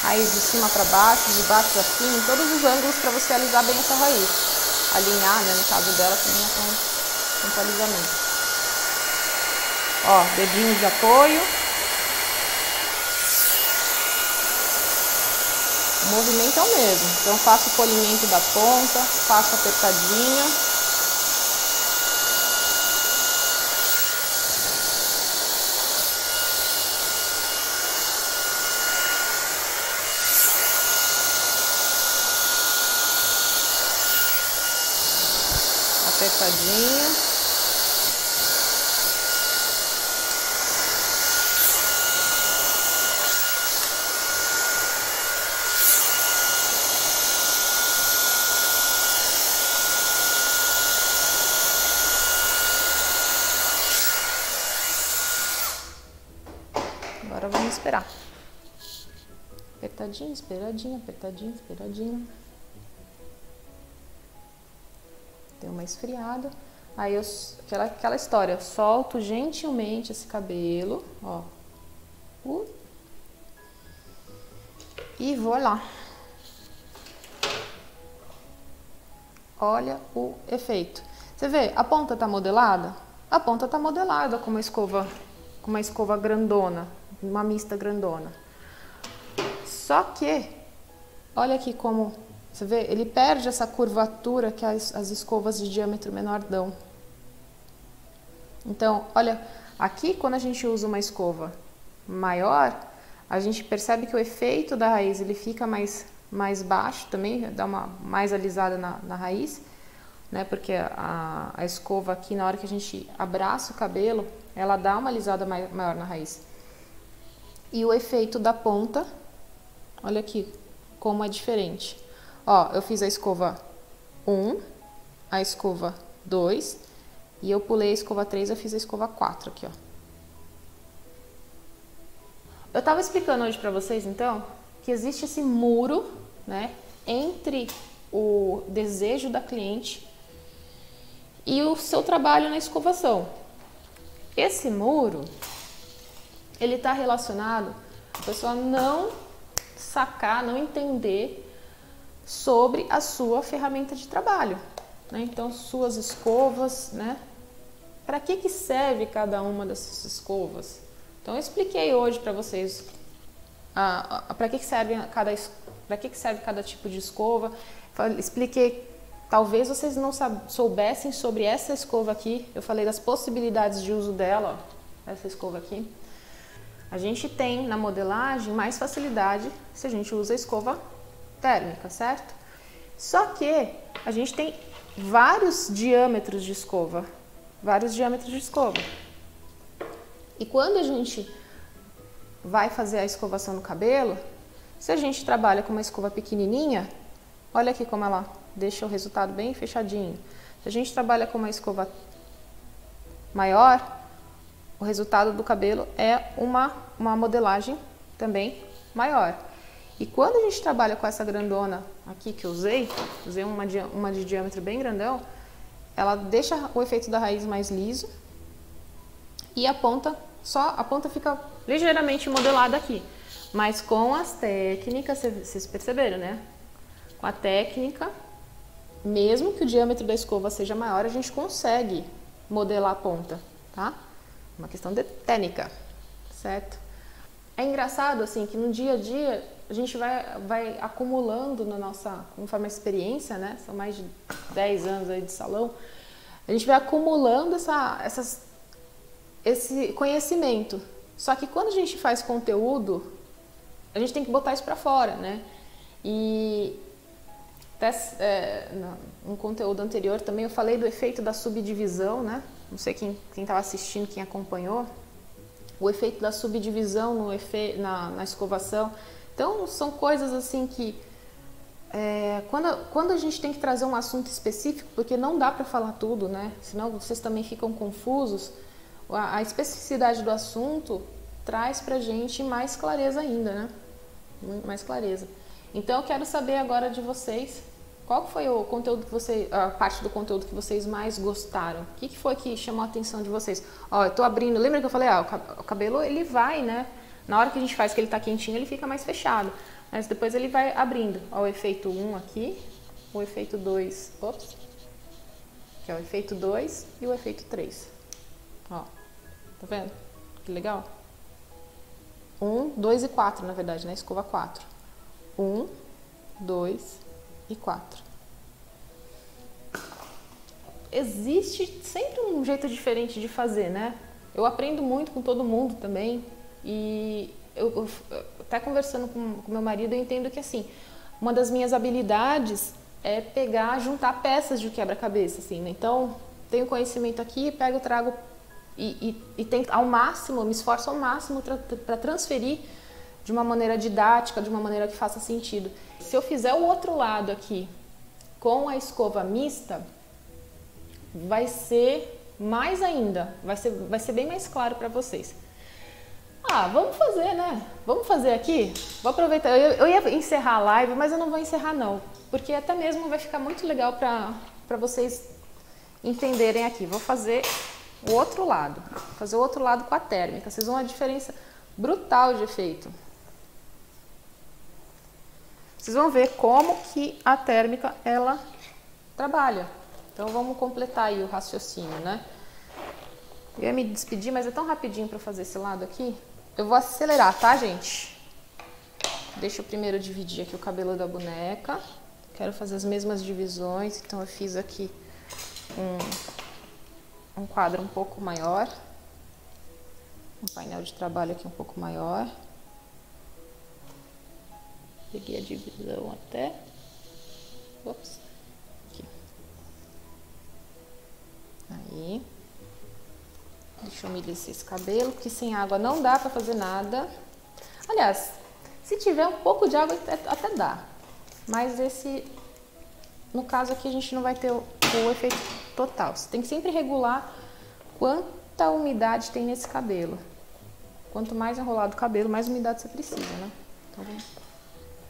Raiz de cima para baixo, de baixo para cima, em todos os ângulos para você alisar bem essa raiz. Alinhar, né, no caso dela, também é com alisamento. Ó, dedinho de apoio. O movimento é o mesmo. Então, faço o polimento da ponta, faço apertadinho. Apertadinho. Agora vamos esperar. Apertadinho, esperadinho, apertadinho, esperadinho. Deu uma esfriada. Aí aquela história, eu solto gentilmente esse cabelo, ó. E vou lá. Olha o efeito. Você vê, a ponta tá modelada? A ponta tá modelada com uma escova grandona, uma mista grandona. Só que, olha aqui como, você vê, ele perde essa curvatura que as escovas de diâmetro menor dão. Então, olha, aqui quando a gente usa uma escova maior, a gente percebe que o efeito da raiz ele fica mais baixo também, dá uma mais alisada na raiz, né? Porque a escova aqui, na hora que a gente abraça o cabelo, ela dá uma alisada maior na raiz. E o efeito da ponta, olha aqui como é diferente. Ó, eu fiz a escova 1, a escova 2, e eu pulei a escova 3, eu fiz a escova 4 aqui, ó. Eu tava explicando hoje pra vocês, então, que existe esse muro, né, entre o desejo da cliente e o seu trabalho na escovação. Esse muro, ele tá relacionado a pessoa não sacar, não entender sobre a sua ferramenta de trabalho, né? Então, suas escovas, né? Para que serve cada uma dessas escovas? Então, eu expliquei hoje para vocês para que serve cada tipo de escova. Expliquei, talvez vocês não soubessem sobre essa escova aqui. Eu falei das possibilidades de uso dela, ó, essa escova aqui. A gente tem na modelagem mais facilidade se a gente usa a escova térmica, certo? Só que a gente tem vários diâmetros de escova, E quando a gente vai fazer a escovação no cabelo, se a gente trabalha com uma escova pequenininha, olha aqui como ela deixa o resultado bem fechadinho. Se a gente trabalha com uma escova maior, o resultado do cabelo é uma modelagem também maior. E quando a gente trabalha com essa grandona aqui que eu usei uma de diâmetro bem grandão, ela deixa o efeito da raiz mais liso e a ponta fica ligeiramente modelada aqui. Mas com as técnicas, vocês perceberam, né? Com a técnica, mesmo que o diâmetro da escova seja maior, a gente consegue modelar a ponta, tá? Uma questão de técnica, certo? É engraçado, assim, que no dia a dia a gente vai acumulando conforme a experiência, né? São mais de 10 anos aí de salão. A gente vai acumulando esse conhecimento. Só que quando a gente faz conteúdo, a gente tem que botar isso pra fora, né? E no conteúdo anterior também eu falei do efeito da subdivisão, né? Não sei quem estava assistindo, quem acompanhou. O efeito da subdivisão na escovação. Então, são coisas assim que... quando a gente tem que trazer um assunto específico, porque não dá para falar tudo, né? Senão vocês também ficam confusos. A especificidade do assunto traz pra gente mais clareza ainda, né? Mais clareza. Então, eu quero saber agora de vocês, qual foi o conteúdo a parte do conteúdo que vocês mais gostaram? O que foi que chamou a atenção de vocês? Ó, eu tô abrindo, lembra que eu falei, o cabelo ele vai, né? Na hora que a gente faz que ele tá quentinho, ele fica mais fechado. Mas depois ele vai abrindo. Ó, o efeito 1 aqui, o efeito 2, que é o efeito 2 e o efeito 3. Ó, tá vendo? Que legal? 1, 2 e 4, na verdade, né? Escova 4. 1, 2 e 4. Existe sempre um jeito diferente de fazer, né? Eu aprendo muito com todo mundo também. E eu até conversando com meu marido, eu entendo que, assim, uma das minhas habilidades é juntar peças de quebra-cabeça, assim, né? Então, tenho conhecimento aqui, pego, trago e tento ao máximo, me esforço ao máximo para transferir de uma maneira didática, de uma maneira que faça sentido. Se eu fizer o outro lado aqui com a escova mista, vai ser mais ainda, vai ser bem mais claro para vocês. Vamos fazer, né? Vamos fazer aqui? Vou aproveitar. Eu ia encerrar a live, mas eu não vou encerrar não, porque até mesmo vai ficar muito legal para vocês entenderem aqui. Vou fazer o outro lado, com a térmica. Vocês vão ver a diferença brutal de efeito. Vocês vão ver como que a térmica ela trabalha. Então vamos completar aí o raciocínio, né? Eu ia me despedir, mas é tão rapidinho para fazer esse lado aqui. Eu vou acelerar, tá, gente? Deixa eu primeiro dividir aqui o cabelo da boneca. Quero fazer as mesmas divisões, então eu fiz aqui um quadro um pouco maior. Um painel de trabalho aqui um pouco maior. Peguei a divisão até... Ops. Aqui. Aí. Deixa eu umedecer esse cabelo, porque sem água não dá pra fazer nada. Aliás, se tiver um pouco de água até dá. Mas no caso aqui a gente não vai ter o efeito total. Você tem que sempre regular quanta umidade tem nesse cabelo. Quanto mais enrolado o cabelo, mais umidade você precisa, né? Então vamos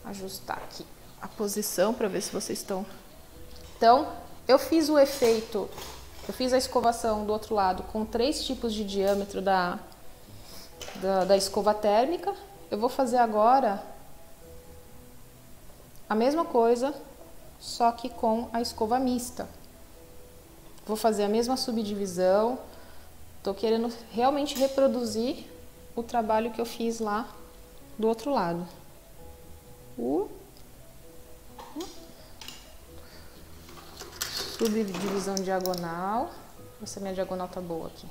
ajustar aqui a posição para ver se vocês estão... Então, eu fiz o efeito... Eu fiz a escovação do outro lado com 3 tipos de diâmetro da escova térmica. Eu vou fazer agora a mesma coisa, só que com a escova mista. Vou fazer a mesma subdivisão. Tô querendo realmente reproduzir o trabalho que eu fiz lá do outro lado. Subdivisão diagonal. Essa minha diagonal tá boa aqui.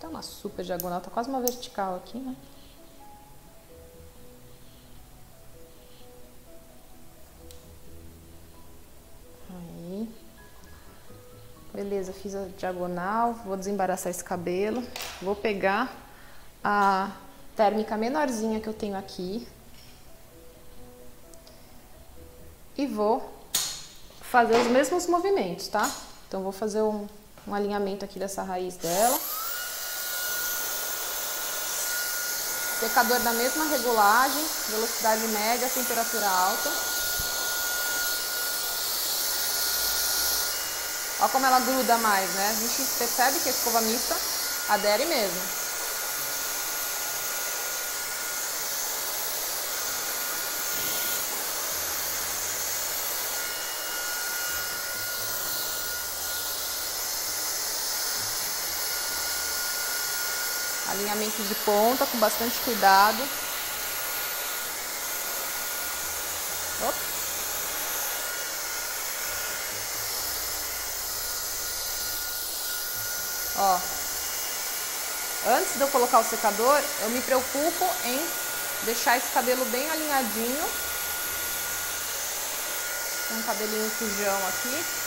Tá uma super diagonal, tá quase uma vertical aqui, né? Aí. Beleza, fiz a diagonal, vou desembaraçar esse cabelo. Vou pegar a térmica menorzinha que eu tenho aqui. E vou fazer os mesmos movimentos, tá? Então, vou fazer um alinhamento aqui dessa raiz dela. Secador da mesma regulagem, velocidade média, temperatura alta. Olha como ela gruda mais, né? A gente percebe que a escova mista adere mesmo. Alinhamento de ponta com bastante cuidado. Opa. Ó, antes de eu colocar o secador, eu me preocupo em deixar esse cabelo bem alinhadinho. Tem um cabelinho sujão aqui.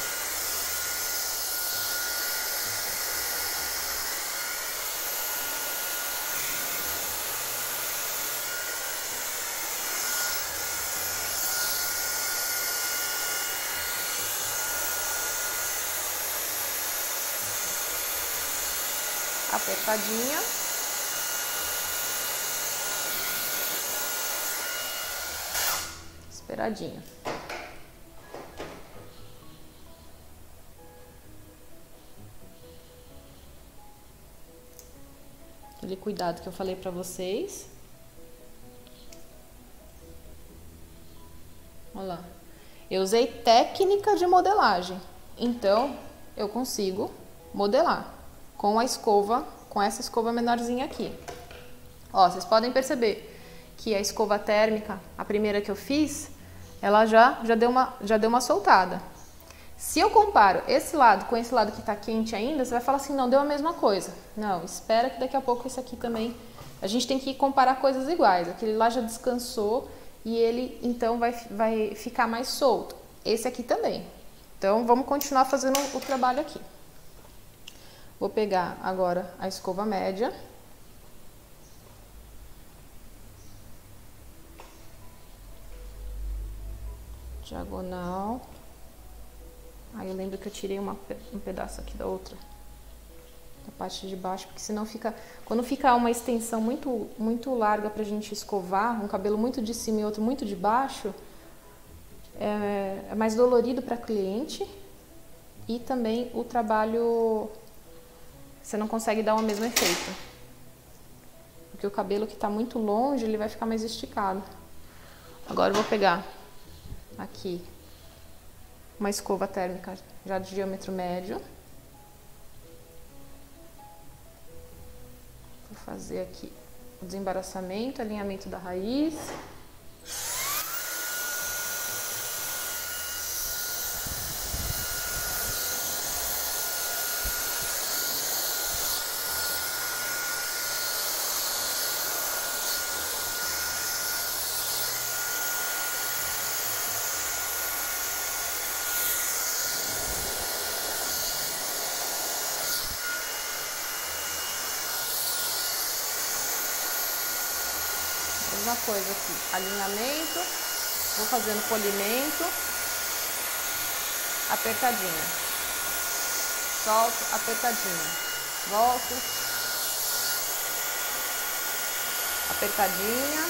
Apertadinha. Esperadinha. Aquele cuidado que eu falei pra vocês. Olha lá. Eu usei técnica de modelagem, então eu consigo modelar com a escova, com essa escova menorzinha aqui. Ó, vocês podem perceber que a escova térmica, a primeira que eu fiz, ela já deu uma soltada. Se eu comparo esse lado com esse lado que tá quente ainda, você vai falar assim, não, deu a mesma coisa. Não, espera que daqui a pouco esse aqui também... A gente tem que comparar coisas iguais. Aquele lá já descansou e ele, então, vai ficar mais solto. Esse aqui também. Então, vamos continuar fazendo o trabalho aqui. Vou pegar agora a escova média. Diagonal. Aí eu lembro que eu tirei um pedaço aqui da outra, da parte de baixo, porque senão fica... Quando fica uma extensão muito larga pra gente escovar, um cabelo muito de cima e outro muito de baixo, é mais dolorido pra cliente e também o trabalho... Você não consegue dar o mesmo efeito. Porque o cabelo que tá muito longe, ele vai ficar mais esticado. Agora eu vou pegar aqui uma escova térmica já de diâmetro médio. Vou fazer aqui o desembaraçamento, alinhamento da raiz. Mesma coisa aqui, alinhamento, vou fazendo polimento, apertadinha, solto, apertadinha, volto, apertadinha,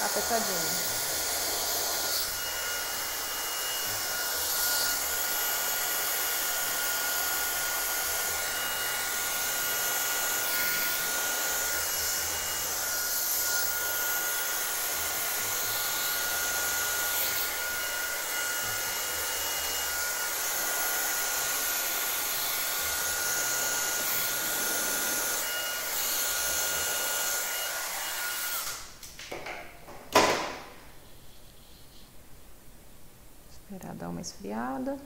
apertadinha. Esperar dar uma esfriada.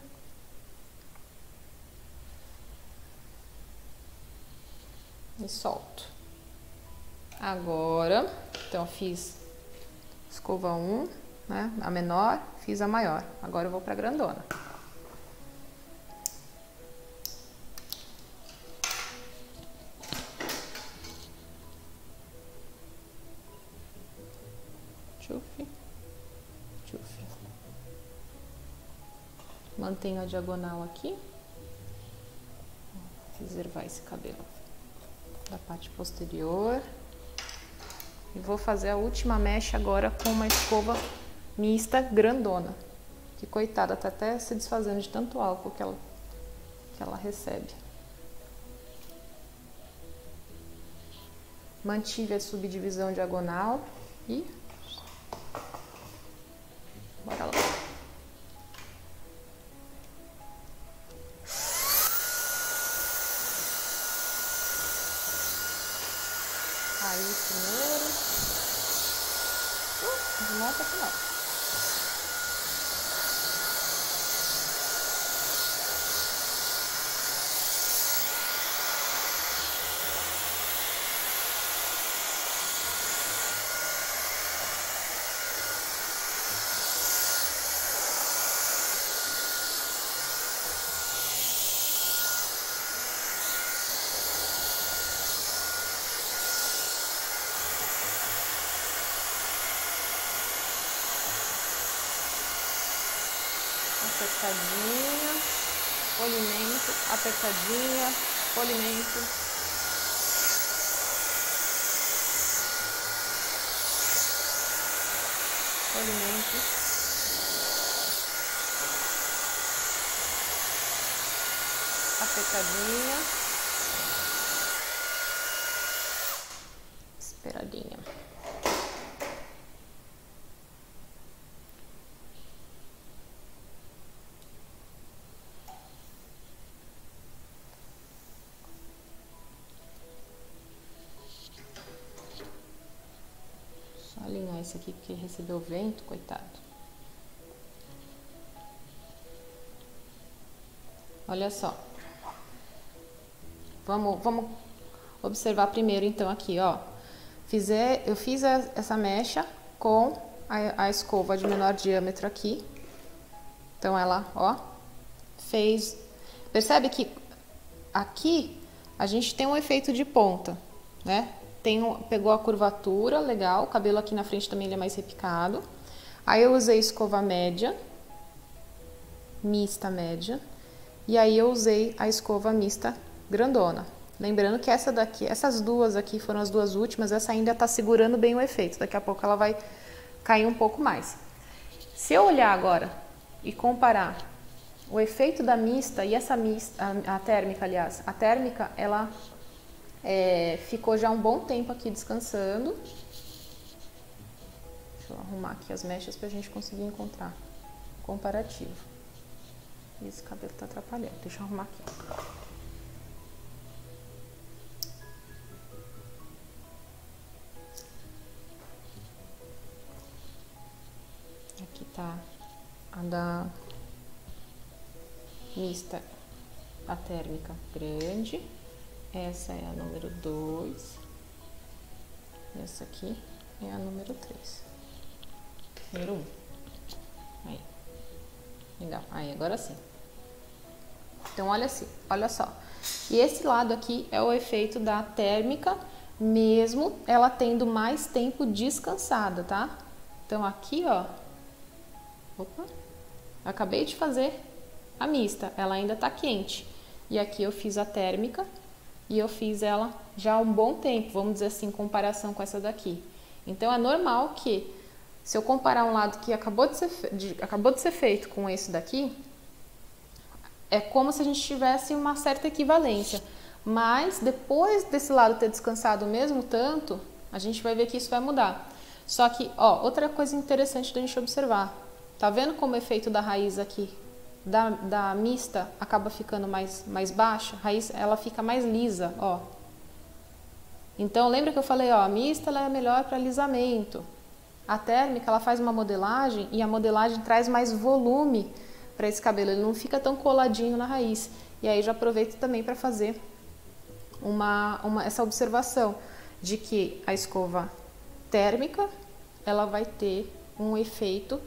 e solto. Agora, então eu fiz escova 1, né, a menor, fiz a maior. Agora eu vou pra grandona. Tchufi, tchufi. Mantenho a diagonal aqui. Reservar esse cabelo da parte posterior. E vou fazer a última mecha agora com uma escova mista grandona. Que coitada, tá até se desfazendo de tanto álcool que ela recebe. Mantive a subdivisão diagonal e bora lá. Aí primeiro. Desmonta aqui não. Apertadinha, polimento, apertadinha, polimento. Polimento. Apertadinha. Esperadinha. Alinhar esse aqui que recebeu vento, coitado. Olha só. Vamos observar primeiro então aqui, ó. Eu fiz essa mecha com a escova de menor diâmetro aqui. Então ela, ó, fez... Percebe que aqui a gente tem um efeito de ponta, né? Pegou a curvatura, legal, o cabelo aqui na frente também ele é mais repicado. Aí eu usei escova média, mista média, e aí eu usei a escova mista grandona. Lembrando que essas duas aqui foram as duas últimas, essa ainda tá segurando bem o efeito, daqui a pouco ela vai cair um pouco mais. Se eu olhar agora e comparar o efeito da mista e essa mista, a térmica, aliás, a térmica, ela... ficou já um bom tempo aqui descansando. Deixa eu arrumar aqui as mechas pra gente conseguir encontrar comparativo. Esse cabelo tá atrapalhando. Deixa eu arrumar aqui. Aqui tá a da mista, a térmica grande. Essa é a número 2. Essa aqui é a número 3. Número 1. Aí. Legal. Aí, agora sim. Então, olha só. E esse lado aqui é o efeito da térmica, mesmo ela tendo mais tempo descansada, tá? Então, aqui, ó. Opa. Acabei de fazer a mista. Ela ainda tá quente. E aqui eu fiz a térmica. E eu fiz ela já há um bom tempo, vamos dizer assim, em comparação com essa daqui. Então, é normal que, se eu comparar um lado que acabou de ser feito com esse daqui, é como se a gente tivesse uma certa equivalência. Mas, depois desse lado ter descansado o mesmo tanto, a gente vai ver que isso vai mudar. Só que, ó, outra coisa interessante da gente observar. Tá vendo como o efeito da raiz aqui da mista acaba ficando mais baixa, a raiz ela fica mais lisa, ó. Então lembra que eu falei, ó, a mista ela é melhor para alisamento. A térmica ela faz uma modelagem e a modelagem traz mais volume para esse cabelo, ele não fica tão coladinho na raiz. E aí já aproveito também para fazer essa observação de que a escova térmica ela vai ter um efeito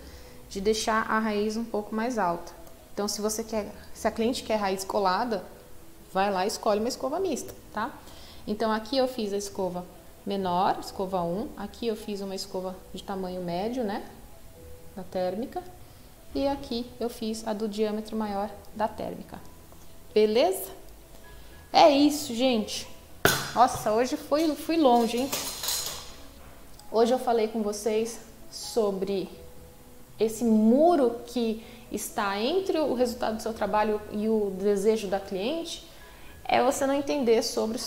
de deixar a raiz um pouco mais alta. Então, se a cliente quer raiz colada, vai lá e escolhe uma escova mista, tá? Então, aqui eu fiz a escova menor, escova 1. Aqui eu fiz uma escova de tamanho médio, né? Da térmica. E aqui eu fiz a do diâmetro maior da térmica. Beleza? É isso, gente. Nossa, hoje fui longe, hein? Hoje eu falei com vocês sobre esse muro que está entre o resultado do seu trabalho e o desejo da cliente. É você não entender sobre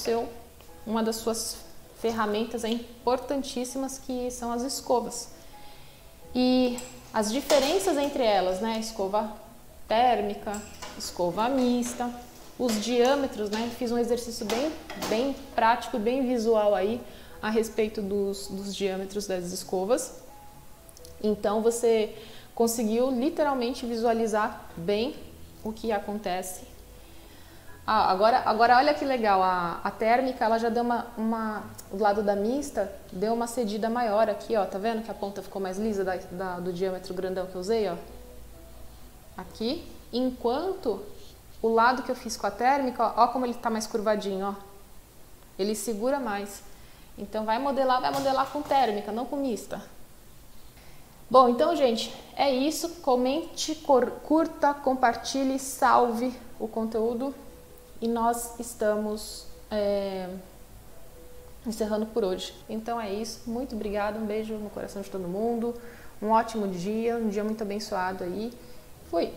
uma das suas ferramentas importantíssimas, que são as escovas. E as diferenças entre elas, né? Escova térmica, escova mista, os diâmetros, né? Fiz um exercício bem prático, bem visual aí a respeito dos diâmetros das escovas. Então você conseguiu literalmente visualizar bem o que acontece. Agora olha que legal, a térmica ela já deu do lado da mista, deu uma cedida maior aqui, ó, tá vendo que a ponta ficou mais lisa do diâmetro grandão que eu usei, ó, aqui, enquanto o lado que eu fiz com a térmica, ó como ele tá mais curvadinho, ó, ele segura mais. Então vai modelar com térmica, não com mista. Bom, então, gente, é isso. Comente, curta, compartilhe, salve o conteúdo. E nós estamos encerrando por hoje. Então é isso. Muito obrigada. Um beijo no coração de todo mundo. Um ótimo dia. Um dia muito abençoado aí. Fui!